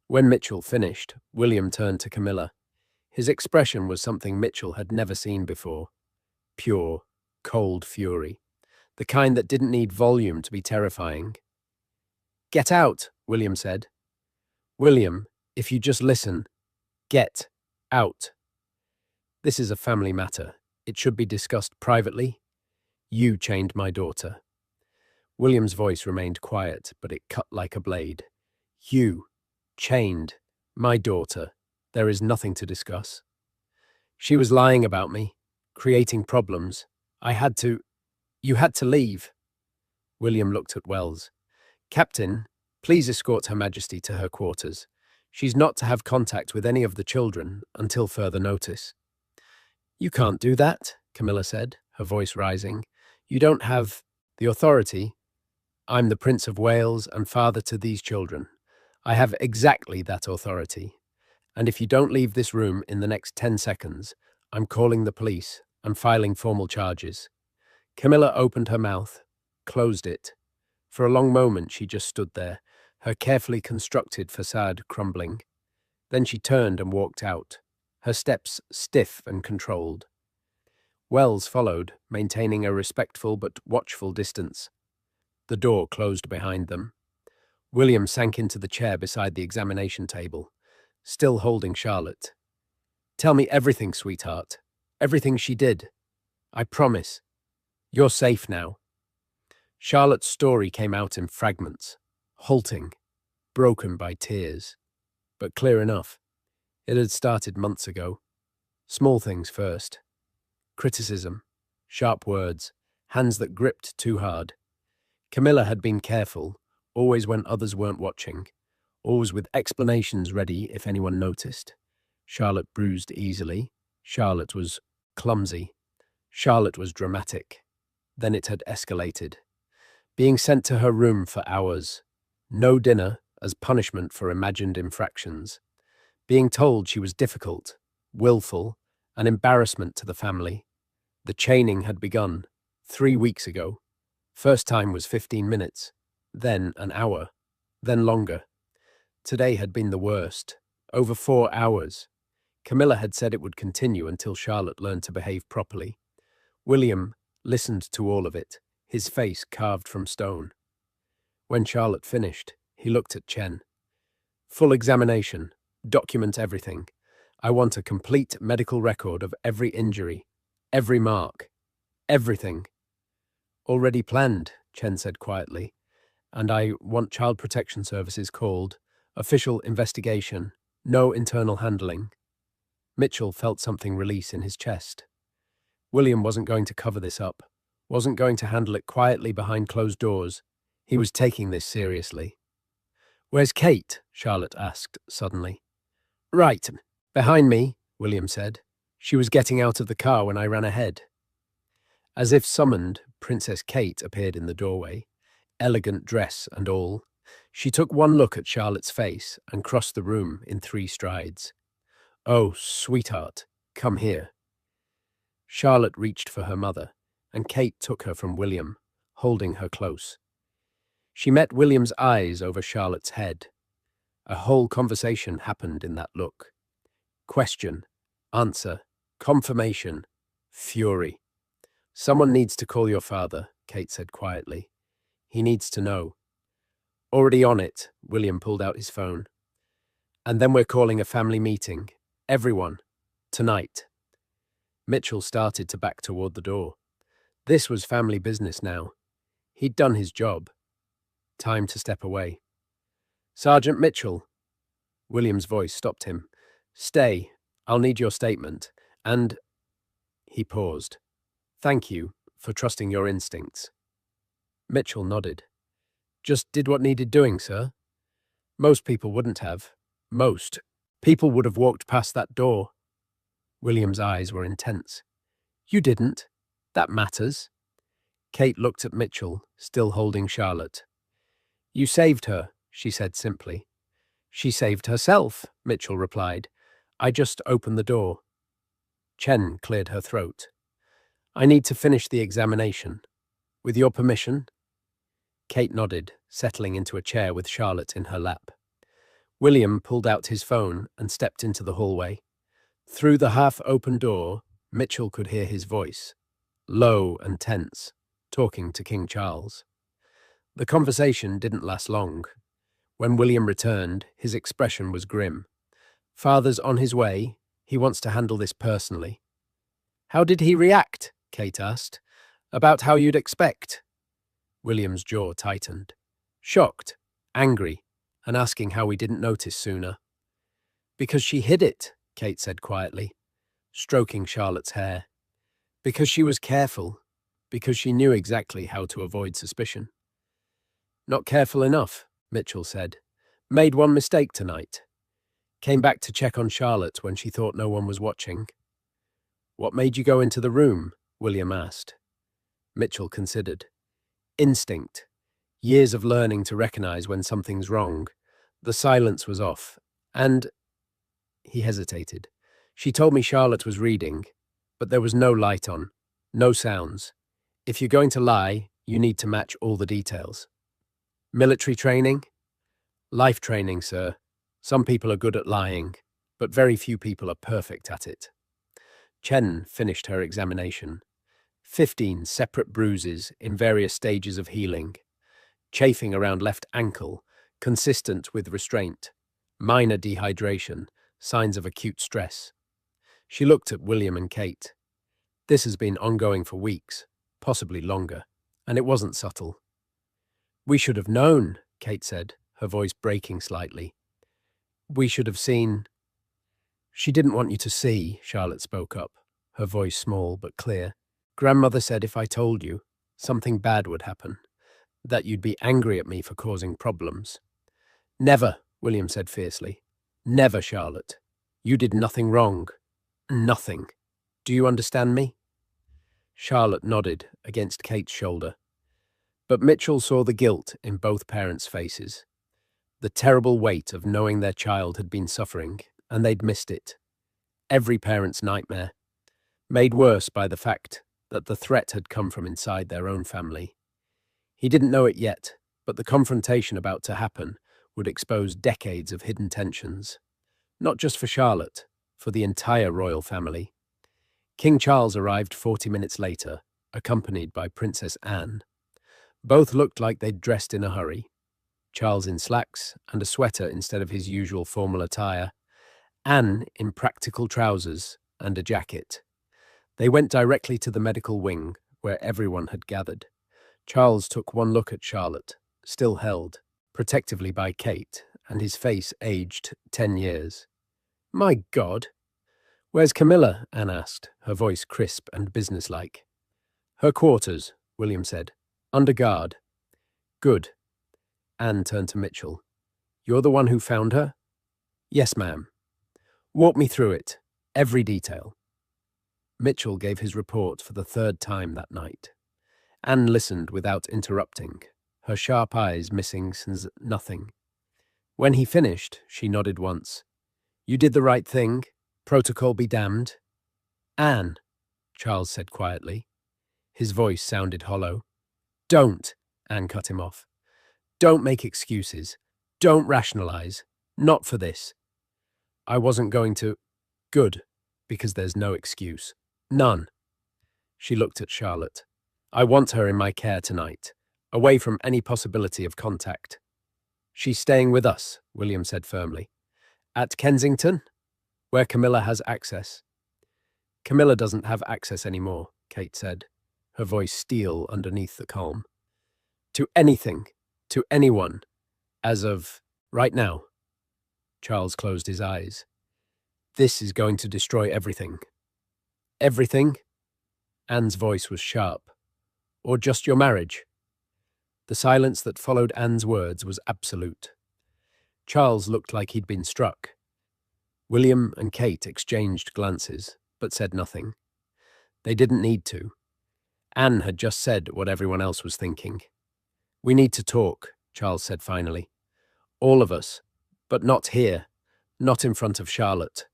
When Mitchell finished, William turned to Camilla. His expression was something Mitchell had never seen before. Pure, cold fury. The kind that didn't need volume to be terrifying. "Get out," William said. "William, if you just listen. Get out. This is a family matter. It should be discussed privately. You chained my daughter." William's voice remained quiet, but it cut like a blade. "You chained my daughter. There is nothing to discuss. She was lying about me, creating problems. You had to leave." William looked at Wells. "Captain, please escort Her Majesty to her quarters. She's not to have contact with any of the children until further notice." "You can't do that," Camilla said, her voice rising. "You don't have the authority. I'm the Prince of Wales and father to these children. I have exactly that authority. And if you don't leave this room in the next 10 seconds, I'm calling the police and filing formal charges." Camilla opened her mouth, closed it. For a long moment she just stood there, her carefully constructed facade crumbling. Then she turned and walked out, her steps stiff and controlled. Wells followed, maintaining a respectful but watchful distance. The door closed behind them. William sank into the chair beside the examination table, still holding Charlotte. "Tell me everything, sweetheart. Everything she did. I promise. You're safe now." Charlotte's story came out in fragments, halting, broken by tears. But clear enough. It had started months ago. Small things first. Criticism, sharp words, hands that gripped too hard. Camilla had been careful, always when others weren't watching, always with explanations ready if anyone noticed. Charlotte bruised easily. Charlotte was clumsy. Charlotte was dramatic. Then it had escalated. Being sent to her room for hours. No dinner as punishment for imagined infractions. Being told she was difficult, willful, an embarrassment to the family. The chaining had begun 3 weeks ago. First time was 15 minutes, then an hour, then longer. Today had been the worst. Over 4 hours. Camilla had said it would continue until Charlotte learned to behave properly. William listened to all of it, his face carved from stone. When Charlotte finished, he looked at Chen. "Full examination. Document everything. I want a complete medical record of every injury, every mark, everything." "Already planned," Chen said quietly. "And I want Child Protection Services called. Official investigation. No internal handling." Mitchell felt something release in his chest. William wasn't going to cover this up, wasn't going to handle it quietly behind closed doors. He was taking this seriously. "Where's Kate?" Charlotte asked suddenly. "Right, behind me," William said. "She was getting out of the car when I ran ahead." As if summoned, Princess Kate appeared in the doorway, elegant dress and all. She took one look at Charlotte's face and crossed the room in 3 strides. "Oh, sweetheart, come here." Charlotte reached for her mother, and Kate took her from William, holding her close. She met William's eyes over Charlotte's head. A whole conversation happened in that look. Question, answer, confirmation, fury. "Someone needs to call your father," Kate said quietly. "He needs to know." "Already on it," William pulled out his phone. "And then we're calling a family meeting. Everyone. Tonight." Mitchell started to back toward the door. This was family business now. He'd done his job. Time to step away. "Sergeant Mitchell." William's voice stopped him. Stay. I'll need your statement. And he paused. Thank you for trusting your instincts. Mitchell nodded. Just did what needed doing, sir. Most people wouldn't have. Most people would have walked past that door. William's eyes were intense. You didn't. That matters. Kate looked at Mitchell, still holding Charlotte. You saved her, she said simply. She saved herself, Mitchell replied. I just opened the door. Chen cleared her throat. I need to finish the examination. With your permission? Kate nodded, settling into a chair with Charlotte in her lap. William pulled out his phone and stepped into the hallway. Through the half-open door, Mitchell could hear his voice, low and tense, talking to King Charles. The conversation didn't last long. When William returned, his expression was grim. Father's on his way. He wants to handle this personally. How did he react? Kate asked. About how you'd expect. William's jaw tightened. Shocked, angry, and asking how we didn't notice sooner. Because she hid it, Kate said quietly, stroking Charlotte's hair. Because she was careful. Because she knew exactly how to avoid suspicion. Not careful enough, Mitchell said. Made one mistake tonight. Came back to check on Charlotte when she thought no one was watching. What made you go into the room? William asked. Mitchell considered. Instinct. Years of learning to recognize when something's wrong. The silence was off. And he hesitated. She told me Charlotte was reading, but there was no light on, no sounds. If you're going to lie, you need to match all the details. Military training? Life training, sir. Some people are good at lying, but very few people are perfect at it. Chen finished her examination. 15 separate bruises in various stages of healing. Chafing around left ankle, consistent with restraint. Minor dehydration, signs of acute stress. She looked at William and Kate. This has been ongoing for weeks, possibly longer, and it wasn't subtle. We should have known, Kate said, her voice breaking slightly. We should have seen. She didn't want you to see, Charlotte spoke up, her voice small but clear. Grandmother said if I told you, something bad would happen, that you'd be angry at me for causing problems. Never, William said fiercely. Never, Charlotte. You did nothing wrong. Nothing. Do you understand me? Charlotte nodded against Kate's shoulder. But Mitchell saw the guilt in both parents' faces. The terrible weight of knowing their child had been suffering, and they'd missed it. Every parent's nightmare, made worse by the fact that the threat had come from inside their own family. He didn't know it yet, but the confrontation about to happen would expose decades of hidden tensions. Not just for Charlotte, for the entire royal family. King Charles arrived 40 minutes later, accompanied by Princess Anne. Both looked like they'd dressed in a hurry. Charles in slacks and a sweater instead of his usual formal attire. Anne in practical trousers and a jacket. They went directly to the medical wing, where everyone had gathered. Charles took one look at Charlotte, still held, protectively by Kate, and his face aged 10 years. My God! Where's Camilla? Anne asked, her voice crisp and businesslike. Her quarters, William said. Under guard. Good. Anne turned to Mitchell. You're the one who found her? Yes, ma'am. Walk me through it, every detail. Mitchell gave his report for the third time that night. Anne listened without interrupting, her sharp eyes missing nothing. When he finished, she nodded once. You did the right thing. Protocol be damned. Anne, Charles said quietly. His voice sounded hollow. Don't, Anne cut him off. Don't make excuses. Don't rationalize. Not for this. I wasn't going to. Good, because there's no excuse. None. She looked at Charlotte. I want her in my care tonight, away from any possibility of contact. She's staying with us, William said firmly. At Kensington, where Camilla has access. Camilla doesn't have access anymore, Kate said, her voice steel underneath the calm. To anything, to anyone, as of right now. Charles closed his eyes. This is going to destroy everything. Everything? Anne's voice was sharp. Or just your marriage? The silence that followed Anne's words was absolute. Charles looked like he'd been struck. William and Kate exchanged glances, but said nothing. They didn't need to. Anne had just said what everyone else was thinking. We need to talk, Charles said finally. All of us, but not here, not in front of Charlotte.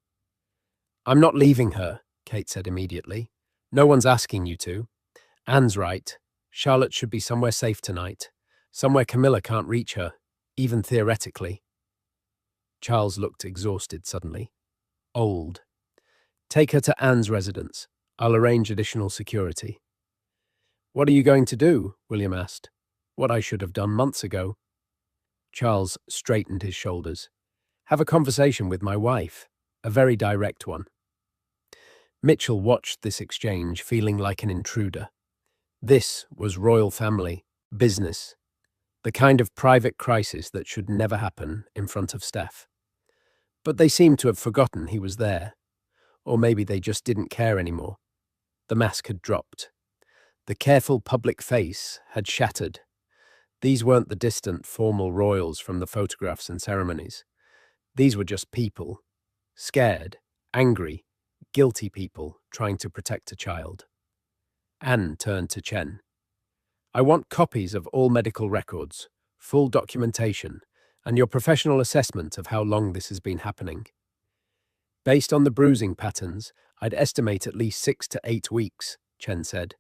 I'm not leaving her, Kate said immediately. No one's asking you to. Anne's right. Charlotte should be somewhere safe tonight, somewhere Camilla can't reach her, even theoretically. Charles looked exhausted suddenly. Old. Take her to Anne's residence. I'll arrange additional security. What are you going to do? William asked. What I should have done months ago. Charles straightened his shoulders. Have a conversation with my wife, a very direct one. Mitchell watched this exchange, feeling like an intruder. This was royal family, business, the kind of private crisis that should never happen in front of Steph. But they seemed to have forgotten he was there, or maybe they just didn't care anymore. The mask had dropped. The careful public face had shattered. These weren't the distant, formal royals from the photographs and ceremonies. These were just people, scared, angry, guilty people trying to protect a child. Anne turned to Chen. I want copies of all medical records, full documentation, and your professional assessment of how long this has been happening. Based on the bruising patterns, I'd estimate at least 6 to 8 weeks, Chen said.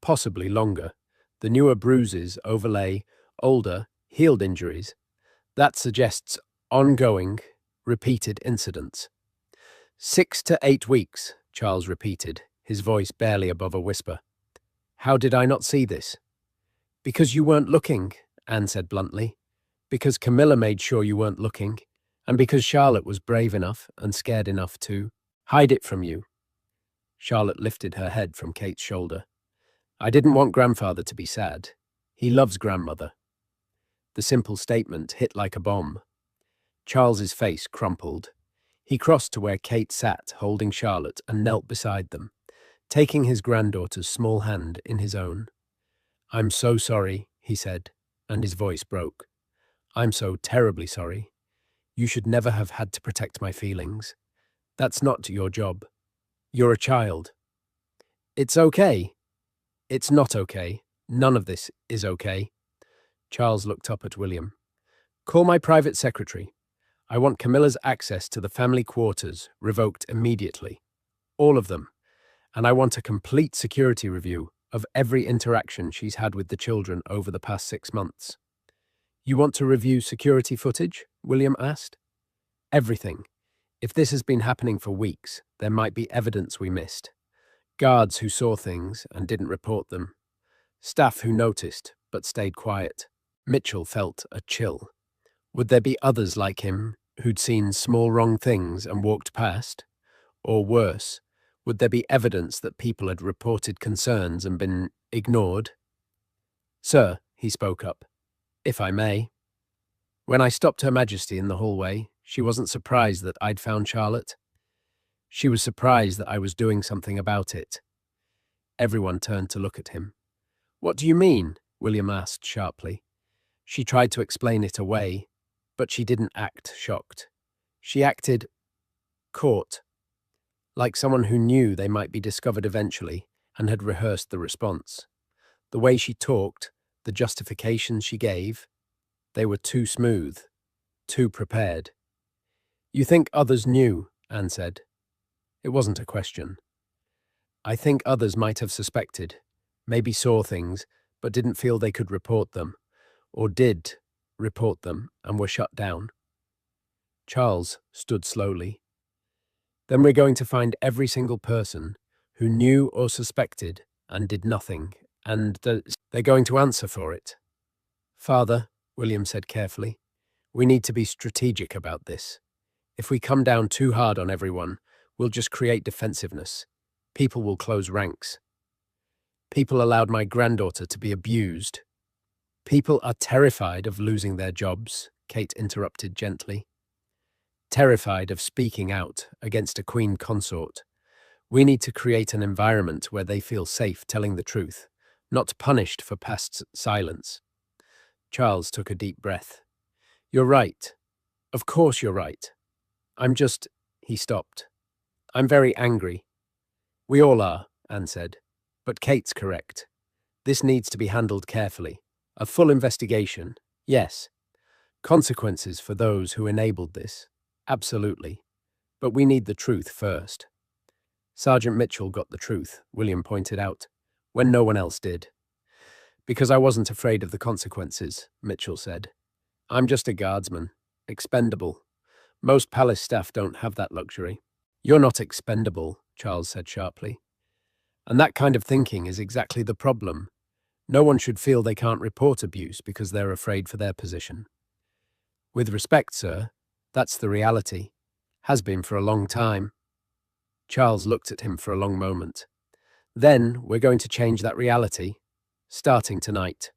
Possibly longer. The newer bruises overlay older, healed injuries. That suggests ongoing, repeated incidents. 6 to 8 weeks, Charles repeated, his voice barely above a whisper. How did I not see this? Because you weren't looking, Anne said bluntly. Because Camilla made sure you weren't looking, and because Charlotte was brave enough and scared enough to hide it from you. Charlotte lifted her head from Kate's shoulder. I didn't want grandfather to be sad. He loves grandmother. The simple statement hit like a bomb. Charles's face crumpled. He crossed to where Kate sat, holding Charlotte, and knelt beside them, taking his granddaughter's small hand in his own. I'm so sorry, he said, and his voice broke. I'm so terribly sorry. You should never have had to protect my feelings. That's not your job. You're a child. It's okay. It's not okay. None of this is okay. Charles looked up at William. Call my private secretary. I want Camilla's access to the family quarters revoked immediately. All of them. And I want a complete security review of every interaction she's had with the children over the past 6 months. You want to review security footage? William asked. Everything. If this has been happening for weeks, there might be evidence we missed. Guards who saw things and didn't report them. Staff who noticed but stayed quiet. Mitchell felt a chill. Would there be others like him who'd seen small wrong things and walked past? Or worse, would there be evidence that people had reported concerns and been ignored? Sir, he spoke up, if I may. When I stopped Her Majesty in the hallway, she wasn't surprised that I'd found Charlotte. She was surprised that I was doing something about it. Everyone turned to look at him. What do you mean? William asked sharply. She tried to explain it away, but she didn't act shocked. She acted caught, like someone who knew they might be discovered eventually and had rehearsed the response. The way she talked, the justifications she gave, they were too smooth, too prepared. You think others knew, Anne said. It wasn't a question. I think others might have suspected, maybe saw things, but didn't feel they could report them, or did report them and were shut down. Charles stood slowly. Then we're going to find every single person who knew or suspected and did nothing, and they're going to answer for it. Father, William said carefully, we need to be strategic about this. If we come down too hard on everyone, we'll just create defensiveness. People will close ranks. People allowed my granddaughter to be abused. People are terrified of losing their jobs, Kate interrupted gently. terrified of speaking out against a queen consort. We need to create an environment where they feel safe telling the truth, not punished for past silence. Charles took a deep breath. You're right. Of course you're right. He stopped. I'm very angry. We all are, Anne said. But Kate's correct. This needs to be handled carefully. A full investigation, yes. Consequences for those who enabled this, absolutely. But we need the truth first. Sergeant Mitchell got the truth, William pointed out, when no one else did. Because I wasn't afraid of the consequences, Mitchell said. I'm just a guardsman, expendable. Most palace staff don't have that luxury. You're not expendable, Charles said sharply. And that kind of thinking is exactly the problem. No one should feel they can't report abuse because they're afraid for their position. With respect, sir, that's the reality. Has been for a long time. Charles looked at him for a long moment. Then we're going to change that reality, starting tonight.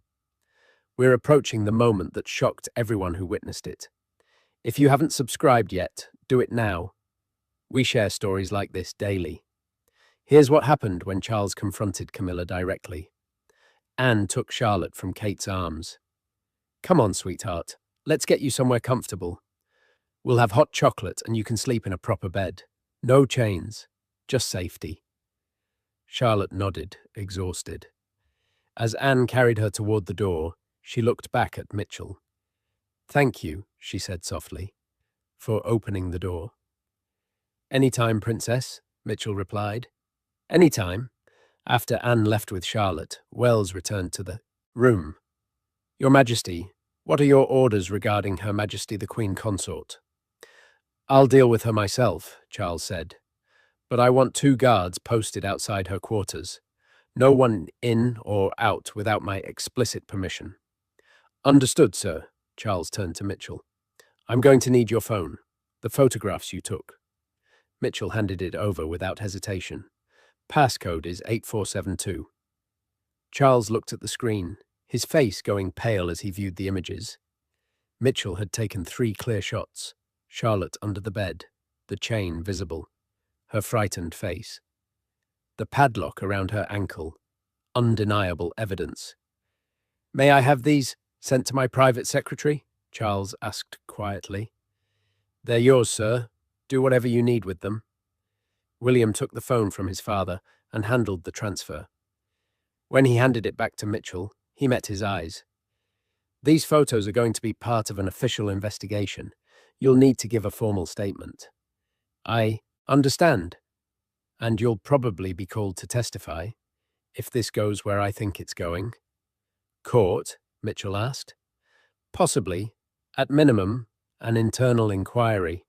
We're approaching the moment that shocked everyone who witnessed it. If you haven't subscribed yet, do it now. We share stories like this daily. Here's what happened when Charles confronted Camilla directly. Anne took Charlotte from Kate's arms. Come on, sweetheart. Let's get you somewhere comfortable. We'll have hot chocolate and you can sleep in a proper bed. No chains, just safety. Charlotte nodded, exhausted. As Anne carried her toward the door, she looked back at Mitchell. Thank you, she said softly, for opening the door. Any time, Princess, Mitchell replied. Any time. After Anne left with Charlotte, Wells returned to the room. Your Majesty, what are your orders regarding Her Majesty the Queen Consort? I'll deal with her myself, Charles said. But I want 2 guards posted outside her quarters. No one in or out without my explicit permission. Understood, sir, Charles turned to Mitchell. I'm going to need your phone. The photographs you took. Mitchell handed it over without hesitation. Passcode is 8472. Charles looked at the screen, his face going pale as he viewed the images. Mitchell had taken 3 clear shots. Charlotte under the bed, the chain visible, her frightened face. The padlock around her ankle, undeniable evidence. May I have these sent to my private secretary? Charles asked quietly. They're yours, sir. Do whatever you need with them. William took the phone from his father and handled the transfer. When he handed it back to Mitchell, he met his eyes. These photos are going to be part of an official investigation. You'll need to give a formal statement. I understand. And you'll probably be called to testify, if this goes where I think it's going. Court? Mitchell asked. Possibly. At minimum, an internal inquiry.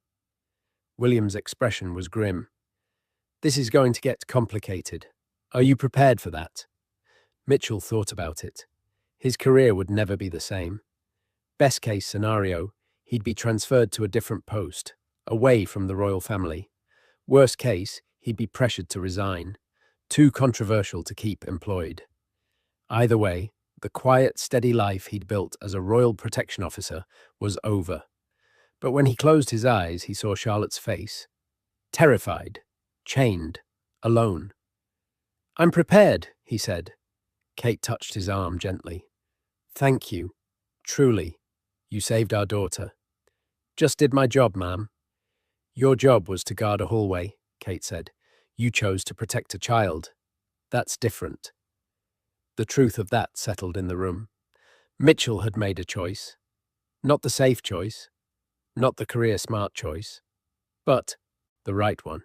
William's expression was grim. This is going to get complicated. Are you prepared for that? Mitchell thought about it. His career would never be the same. Best case scenario, he'd be transferred to a different post, away from the royal family. Worst case, he'd be pressured to resign. Too controversial to keep employed. Either way, the quiet, steady life he'd built as a royal protection officer was over. But when he closed his eyes, he saw Charlotte's face. Terrified, chained, alone. I'm prepared, he said. Kate touched his arm gently. Thank you. Truly. You saved our daughter. Just did my job, ma'am. Your job was to guard a hallway, Kate said. You chose to protect a child. That's different. The truth of that settled in the room. Mitchell had made a choice. Not the safe choice. Not the career-smart choice. But the right one.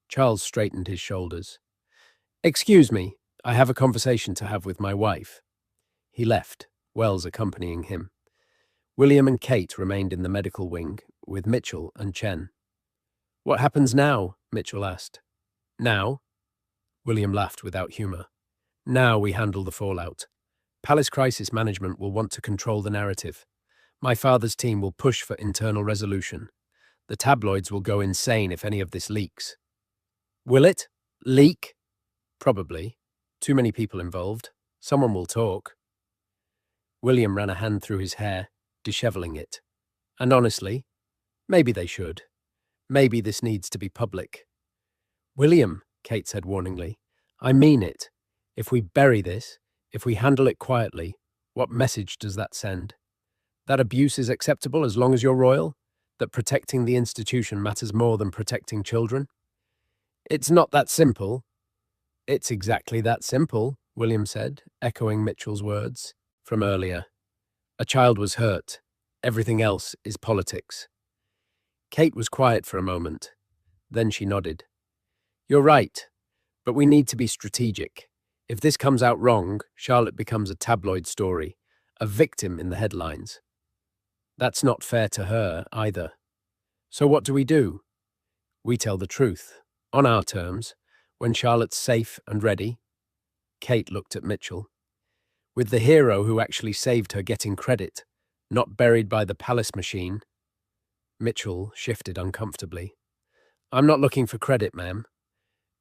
Charles straightened his shoulders. Excuse me, I have a conversation to have with my wife. He left, Wells accompanying him. William and Kate remained in the medical wing, with Mitchell and Chen. What happens now? Mitchell asked. Now? William laughed without humour. Now we handle the fallout. Palace Crisis Management will want to control the narrative. My father's team will push for internal resolution. The tabloids will go insane if any of this leaks. Will it? Leak? Probably. Too many people involved. Someone will talk. William ran a hand through his hair, disheveling it. And honestly, Maybe they should. Maybe this needs to be public. William, Kate said warningly, I mean it. If we bury this, if we handle it quietly, what message does that send? That abuse is acceptable as long as you're royal? That protecting the institution matters more than protecting children? It's not that simple. It's exactly that simple, William said, echoing Mitchell's words from earlier. A child was hurt. Everything else is politics. Kate was quiet for a moment. Then she nodded. You're right, but we need to be strategic. If this comes out wrong, Charlotte becomes a tabloid story, a victim in the headlines. That's not fair to her, either. So what do? We tell the truth, on our terms, when Charlotte's safe and ready. Kate looked at Mitchell. With the hero who actually saved her getting credit, not buried by the palace machine. Mitchell shifted uncomfortably. I'm not looking for credit, ma'am.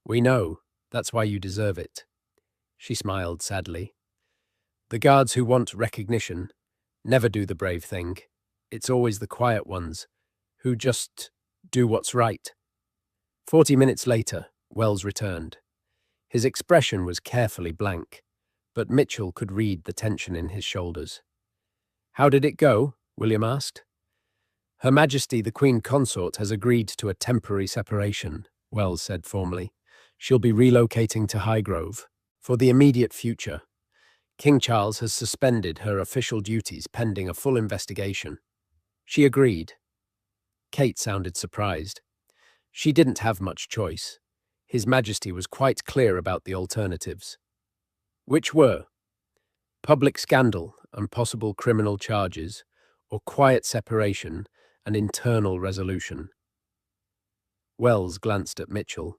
We know. That's why you deserve it. She smiled sadly. The guards who want recognition never do the brave thing. It's always the quiet ones who just do what's right. 40 minutes later, Wells returned. His expression was carefully blank, but Mitchell could read the tension in his shoulders. How did it go? William asked. Her Majesty the Queen Consort has agreed to a temporary separation, Wells said formally. She'll be relocating to Highgrove for the immediate future. King Charles has suspended her official duties pending a full investigation. She agreed. Kate sounded surprised. She didn't have much choice. His Majesty was quite clear about the alternatives. Which were? Public scandal and possible criminal charges, or quiet separation and internal resolution. Wells glanced at Mitchell.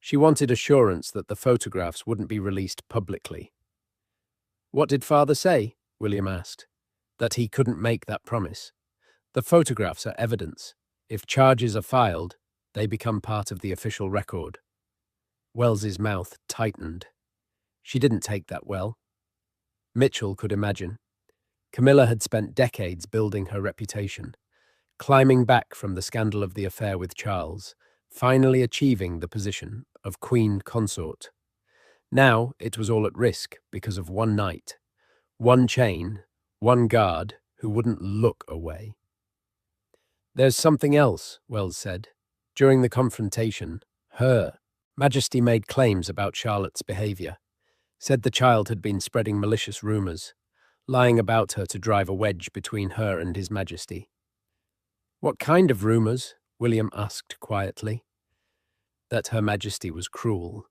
She wanted assurance that the photographs wouldn't be released publicly. What did father say? William asked. That he couldn't make that promise. The photographs are evidence. If charges are filed, they become part of the official record. Wells's mouth tightened. She didn't take that well. Mitchell could imagine. Camilla had spent decades building her reputation, climbing back from the scandal of the affair with Charles, finally achieving the position of Queen Consort. Now it was all at risk because of one night, one chain, one guard who wouldn't look away. There's something else, Wells said. During the confrontation, Her Majesty made claims about Charlotte's behavior, said the child had been spreading malicious rumors, lying about her to drive a wedge between her and His Majesty. What kind of rumors? William asked quietly. That Her Majesty was cruel,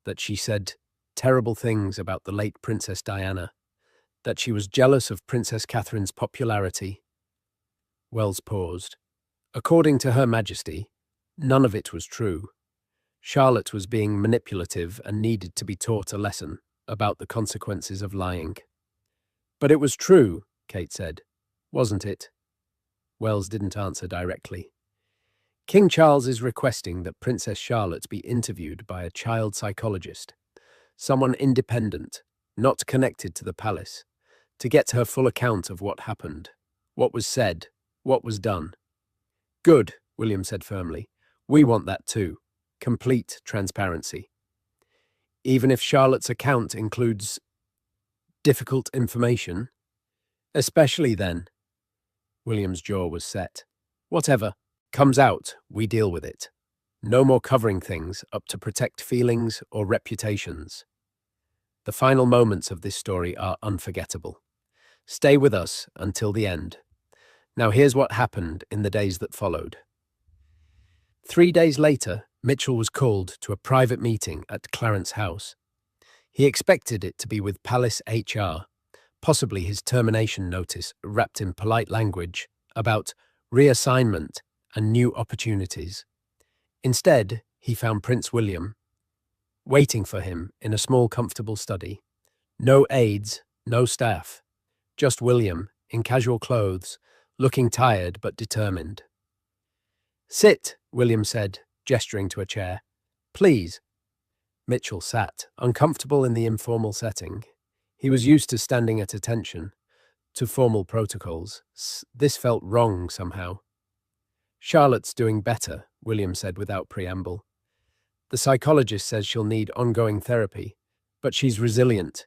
that she said terrible things about the late Princess Diana, that she was jealous of Princess Catherine's popularity. Wells paused. According to Her Majesty, none of it was true. Charlotte was being manipulative and needed to be taught a lesson about the consequences of lying. But it was true, Kate said, wasn't it? Wells didn't answer directly. King Charles is requesting that Princess Charlotte be interviewed by a child psychologist, someone independent, not connected to the palace, to get her full account of what happened, what was said, what was done. Good, William said firmly. We want that too. Complete transparency. Even if Charlotte's account includes difficult information, especially then. William's jaw was set. Whatever comes out, we deal with it. No more covering things up to protect feelings or reputations. The final moments of this story are unforgettable. Stay with us until the end. Now here's what happened in the days that followed. 3 days later, Mitchell was called to a private meeting at Clarence House. He expected it to be with Palace HR, possibly his termination notice wrapped in polite language about reassignment and new opportunities. Instead, he found Prince William waiting for him in a small, comfortable study. No aides, no staff, just William in casual clothes, looking tired but determined. Sit, William said, gesturing to a chair. Please. Mitchell sat, uncomfortable in the informal setting. He was used to standing at attention, to formal protocols. This felt wrong somehow. Charlotte's doing better, William said without preamble. The psychologist says she'll need ongoing therapy, but she's resilient.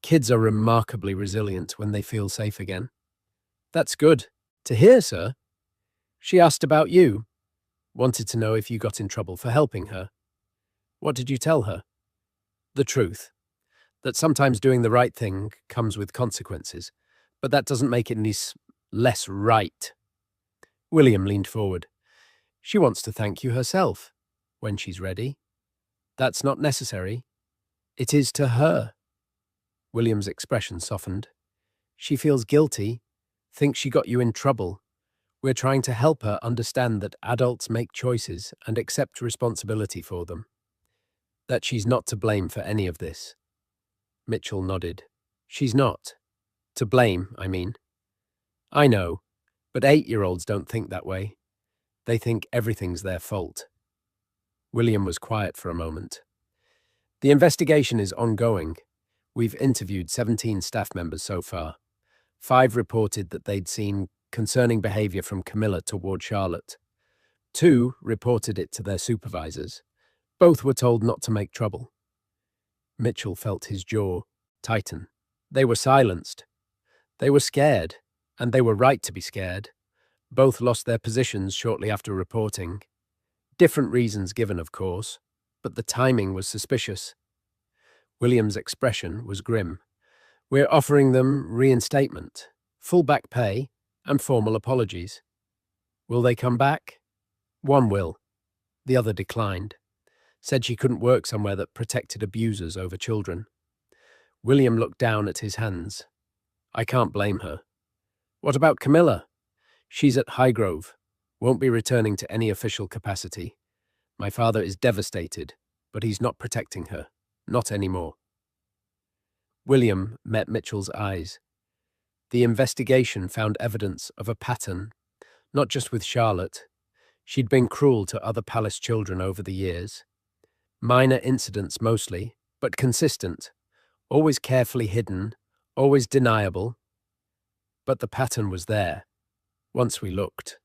Kids are remarkably resilient when they feel safe again. That's good to hear, sir. She asked about you. Wanted to know if you got in trouble for helping her. What did you tell her? The truth. That sometimes doing the right thing comes with consequences, but that doesn't make it any less right. William leaned forward. She wants to thank you herself, when she's ready. That's not necessary. It is to her. William's expression softened. She feels guilty, thinks she got you in trouble. We're trying to help her understand that adults make choices and accept responsibility for them. That she's not to blame for any of this. Mitchell nodded. She's not. To blame, I mean. I know, but 8-year-olds don't think that way. They think everything's their fault. William was quiet for a moment. The investigation is ongoing. We've interviewed 17 staff members so far. 5 reported that they'd seen concerning behavior from Camilla toward Charlotte. 2 reported it to their supervisors. Both were told not to make trouble. Mitchell felt his jaw tighten. They were silenced. They were scared, and they were right to be scared. Both lost their positions shortly after reporting. Different reasons given, of course, but the timing was suspicious. William's expression was grim. We're offering them reinstatement, full back pay, and formal apologies. Will they come back? One will. The other declined. Said she couldn't work somewhere that protected abusers over children. William looked down at his hands. I can't blame her. What about Camilla? She's at Highgrove. Won't be returning to any official capacity. My father is devastated, but he's not protecting her. Not anymore. William met Mitchell's eyes. The investigation found evidence of a pattern, not just with Charlotte. She'd been cruel to other palace children over the years. Minor incidents mostly, but consistent, always carefully hidden, always deniable. But the pattern was there, once we looked.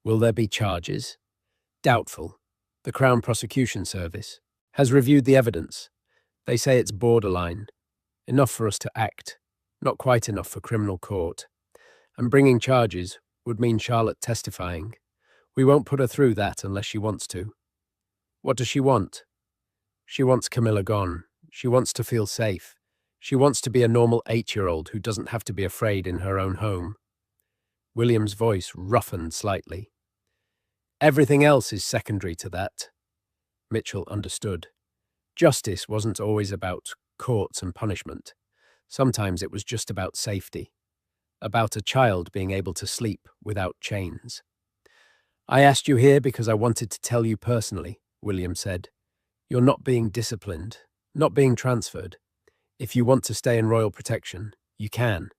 Will there be charges? Doubtful. The Crown Prosecution Service has reviewed the evidence. They say it's borderline. Enough for us to act, not quite enough for criminal court. And bringing charges would mean Charlotte testifying. We won't put her through that unless she wants to. What does she want? She wants Camilla gone. She wants to feel safe. She wants to be a normal 8-year-old who doesn't have to be afraid in her own home. William's voice roughened slightly. Everything else is secondary to that. Mitchell understood. Justice wasn't always about courts and punishment. Sometimes it was just about safety, about a child being able to sleep without chains. I asked you here because I wanted to tell you personally, William said. You're not being disciplined, not being transferred. If you want to stay in royal protection, you can.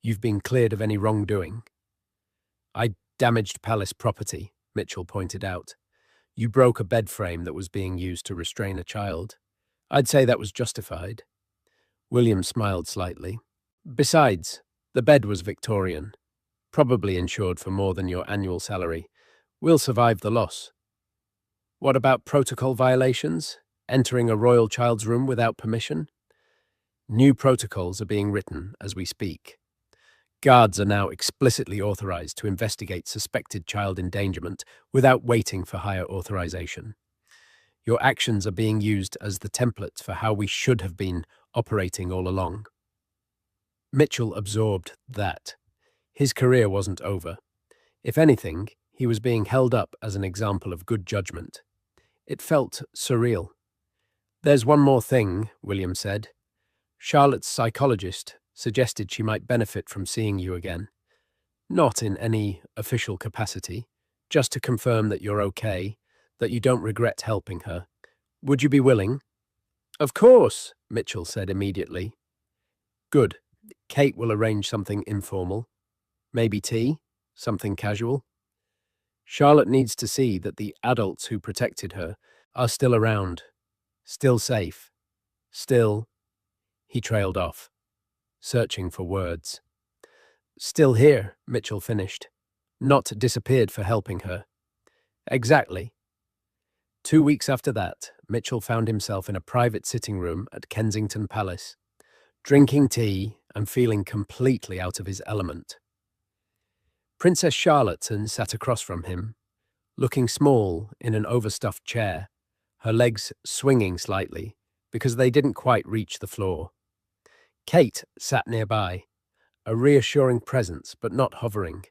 You've been cleared of any wrongdoing. I damaged palace property, Mitchell pointed out. You broke a bed frame that was being used to restrain a child. I'd say that was justified. William smiled slightly. Besides, the bed was Victorian, probably insured for more than your annual salary. We'll survive the loss. What about protocol violations? Entering a royal child's room without permission? New protocols are being written as we speak. Guards are now explicitly authorized to investigate suspected child endangerment without waiting for higher authorization. Your actions are being used as the template for how we should have been operating all along. Mitchell absorbed that. His career wasn't over. If anything, he was being held up as an example of good judgment. It felt surreal. There's one more thing, William said. Charlotte's psychologist suggested she might benefit from seeing you again. Not in any official capacity, just to confirm that you're okay, that you don't regret helping her. Would you be willing? Of course, Mitchell said immediately. Good. Kate will arrange something informal. Maybe tea? Something casual? Charlotte needs to see that the adults who protected her are still around, still safe, still... He trailed off, searching for words. Still here, Mitchell finished. not disappeared for helping her. Exactly. 2 weeks after that, Mitchell found himself in a private sitting room at Kensington Palace, drinking tea and feeling completely out of his element. Princess Charlotte sat across from him, looking small in an overstuffed chair, her legs swinging slightly because they didn't quite reach the floor. Kate sat nearby, a reassuring presence but not hovering,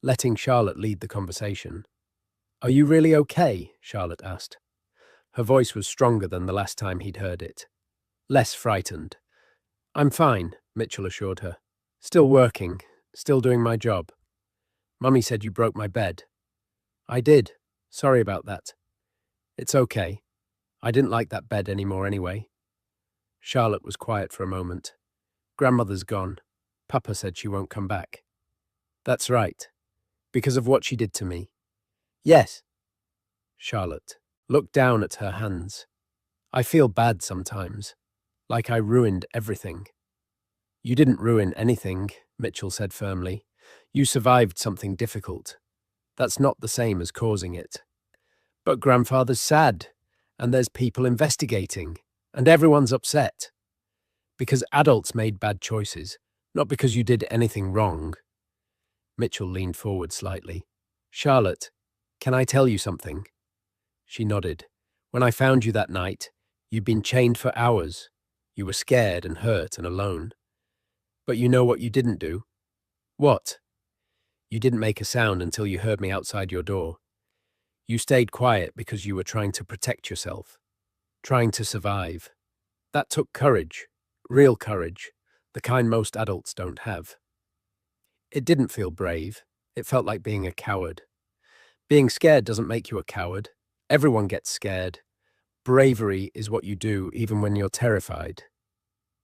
letting Charlotte lead the conversation. "Are you really okay?" Charlotte asked. Her voice was stronger than the last time he'd heard it. Less frightened. "I'm fine," Mitchell assured her. "Still working, still doing my job. Mummy said you broke my bed." "I did. Sorry about that." "It's okay. I didn't like that bed anymore anyway." Charlotte was quiet for a moment. "Grandmother's gone. Papa said she won't come back." "That's right. Because of what she did to me." "Yes." Charlotte looked down at her hands. "I feel bad sometimes, like I ruined everything." "You didn't ruin anything," Mitchell said firmly. "You survived something difficult. That's not the same as causing it." "But grandfather's sad, and there's people investigating, and everyone's upset." "Because adults made bad choices, not because you did anything wrong." Mitchell leaned forward slightly. "Charlotte, can I tell you something?" She nodded. "When I found you that night, you'd been chained for hours. You were scared and hurt and alone. But you know what you didn't do?" "What?" "You didn't make a sound until you heard me outside your door. You stayed quiet because you were trying to protect yourself, trying to survive. That took courage, real courage, the kind most adults don't have." "It didn't feel brave. It felt like being a coward." "Being scared doesn't make you a coward. Everyone gets scared. Bravery is what you do even when you're terrified."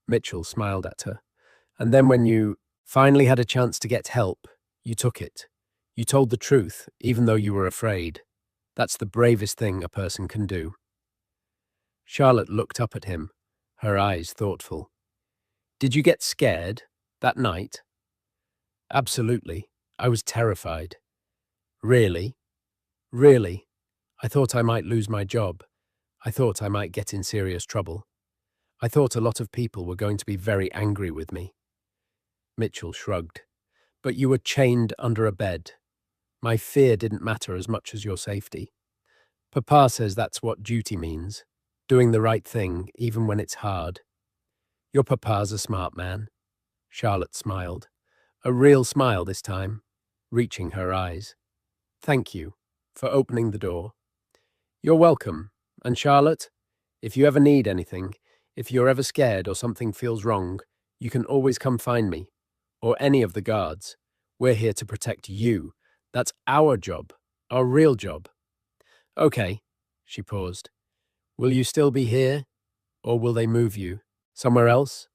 Mitchell smiled at her. "And then when you finally had a chance to get help, you took it. You told the truth, even though you were afraid. That's the bravest thing a person can do." Charlotte looked up at him, her eyes thoughtful. "Did you get scared that night?" "Absolutely. I was terrified." "Really?" "Really. I thought I might lose my job. I thought I might get in serious trouble. I thought a lot of people were going to be very angry with me." Mitchell shrugged. "But you were chained under a bed. My fear didn't matter as much as your safety. Papa says that's what duty means, doing the right thing even when it's hard." "Your papa's a smart man." Charlotte smiled. A real smile this time, reaching her eyes. "Thank you for opening the door." "You're welcome. And Charlotte, if you ever need anything, if you're ever scared or something feels wrong, you can always come find me, or any of the guards. We're here to protect you. That's our job, our real job." "Okay," she paused. "Will you still be here, or will they move you somewhere else?"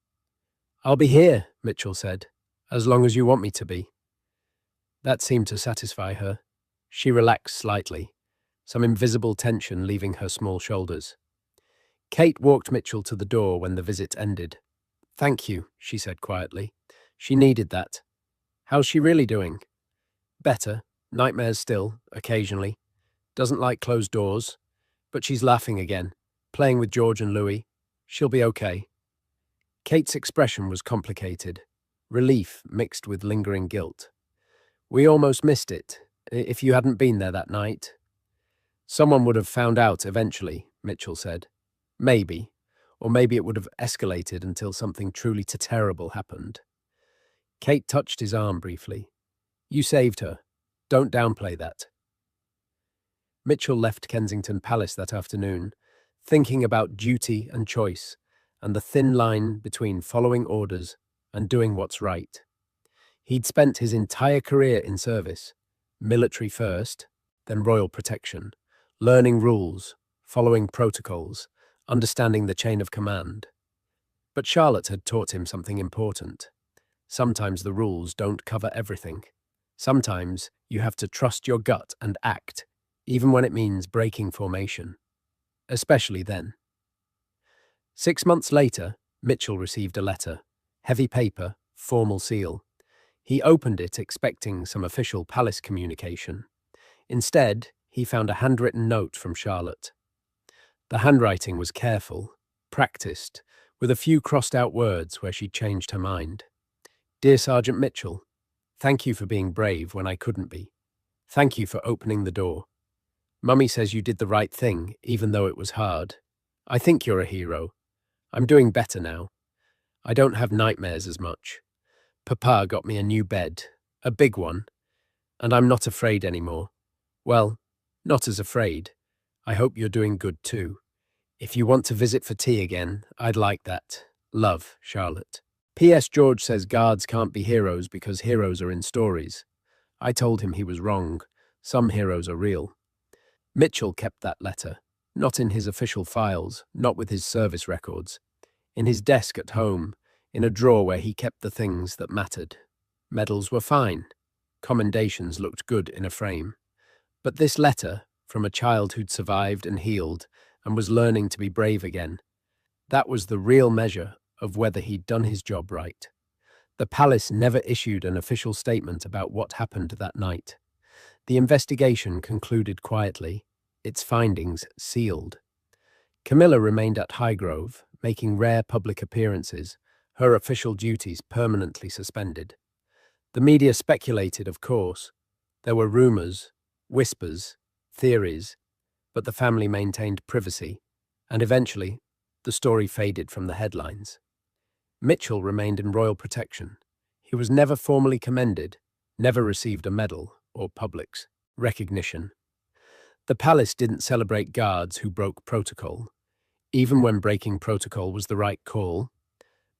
"I'll be here," Mitchell said, "as long as you want me to be." That seemed to satisfy her. She relaxed slightly, some invisible tension leaving her small shoulders. Kate walked Mitchell to the door when the visit ended. "Thank you," she said quietly. "She needed that. How's she really doing?" "Better. Nightmares still, occasionally. Doesn't like closed doors. But she's laughing again, playing with George and Louis. She'll be okay." Kate's expression was complicated, relief mixed with lingering guilt. "We almost missed it, if you hadn't been there that night." "Someone would have found out eventually," Mitchell said. "Maybe. Or maybe it would have escalated until something truly terrible happened." Kate touched his arm briefly. "You saved her. Don't downplay that." Mitchell left Kensington Palace that afternoon, thinking about duty and choice, and the thin line between following orders and doing what's right. He'd spent his entire career in service, military first, then royal protection, learning rules, following protocols, understanding the chain of command. But Charlotte had taught him something important. Sometimes the rules don't cover everything. Sometimes you have to trust your gut and act, even when it means breaking formation. Especially then. 6 months later, Mitchell received a letter. Heavy paper, formal seal. He opened it expecting some official palace communication. Instead, he found a handwritten note from Charlotte. The handwriting was careful, practiced, with a few crossed-out words where she'd changed her mind. Dear Sergeant Mitchell, thank you for being brave when I couldn't be. Thank you for opening the door. Mummy says you did the right thing, even though it was hard. I think you're a hero. I'm doing better now. I don't have nightmares as much. Papa got me a new bed, a big one, and I'm not afraid anymore. Well, not as afraid. I hope you're doing good too. If you want to visit for tea again, I'd like that. Love, Charlotte. P.S. George says guards can't be heroes because heroes are in stories. I told him he was wrong. Some heroes are real. Mitchell kept that letter, not in his official files, not with his service records. In his desk at home, in a drawer where he kept the things that mattered. Medals were fine. Commendations looked good in a frame. But this letter, from a child who'd survived and healed and was learning to be brave again, that was the real measure of whether he'd done his job right. The palace never issued an official statement about what happened that night. The investigation concluded quietly, its findings sealed. Camilla remained at Highgrove, making rare public appearances, her official duties permanently suspended. The media speculated, of course. There were rumors, whispers, theories, but the family maintained privacy, and eventually, the story faded from the headlines. Mitchell remained in royal protection. He was never formally commended, never received a medal or public's recognition. The palace didn't celebrate guards who broke protocol, even when breaking protocol was the right call.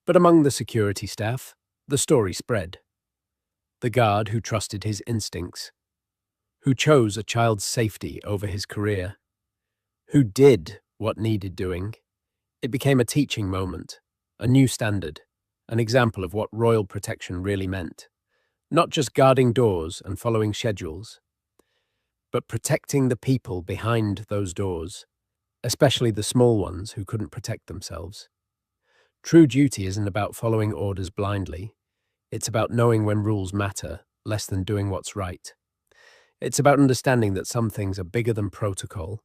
But among the security staff, the story spread. The guard who trusted his instincts, who chose a child's safety over his career, who did what needed doing. It became a teaching moment, a new standard, an example of what royal protection really meant. Not just guarding doors and following schedules, but protecting the people behind those doors, especially the small ones who couldn't protect themselves. True duty isn't about following orders blindly. It's about knowing when rules matter, less than doing what's right. It's about understanding that some things are bigger than protocol,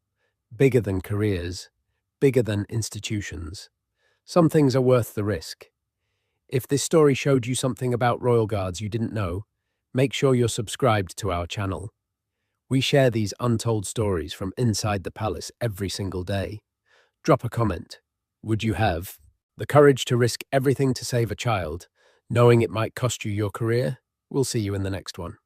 bigger than careers, bigger than institutions. Some things are worth the risk. If this story showed you something about Royal Guards you didn't know, make sure you're subscribed to our channel. We share these untold stories from inside the palace every single day. Drop a comment. Would you have the courage to risk everything to save a child, knowing it might cost you your career? We'll see you in the next one.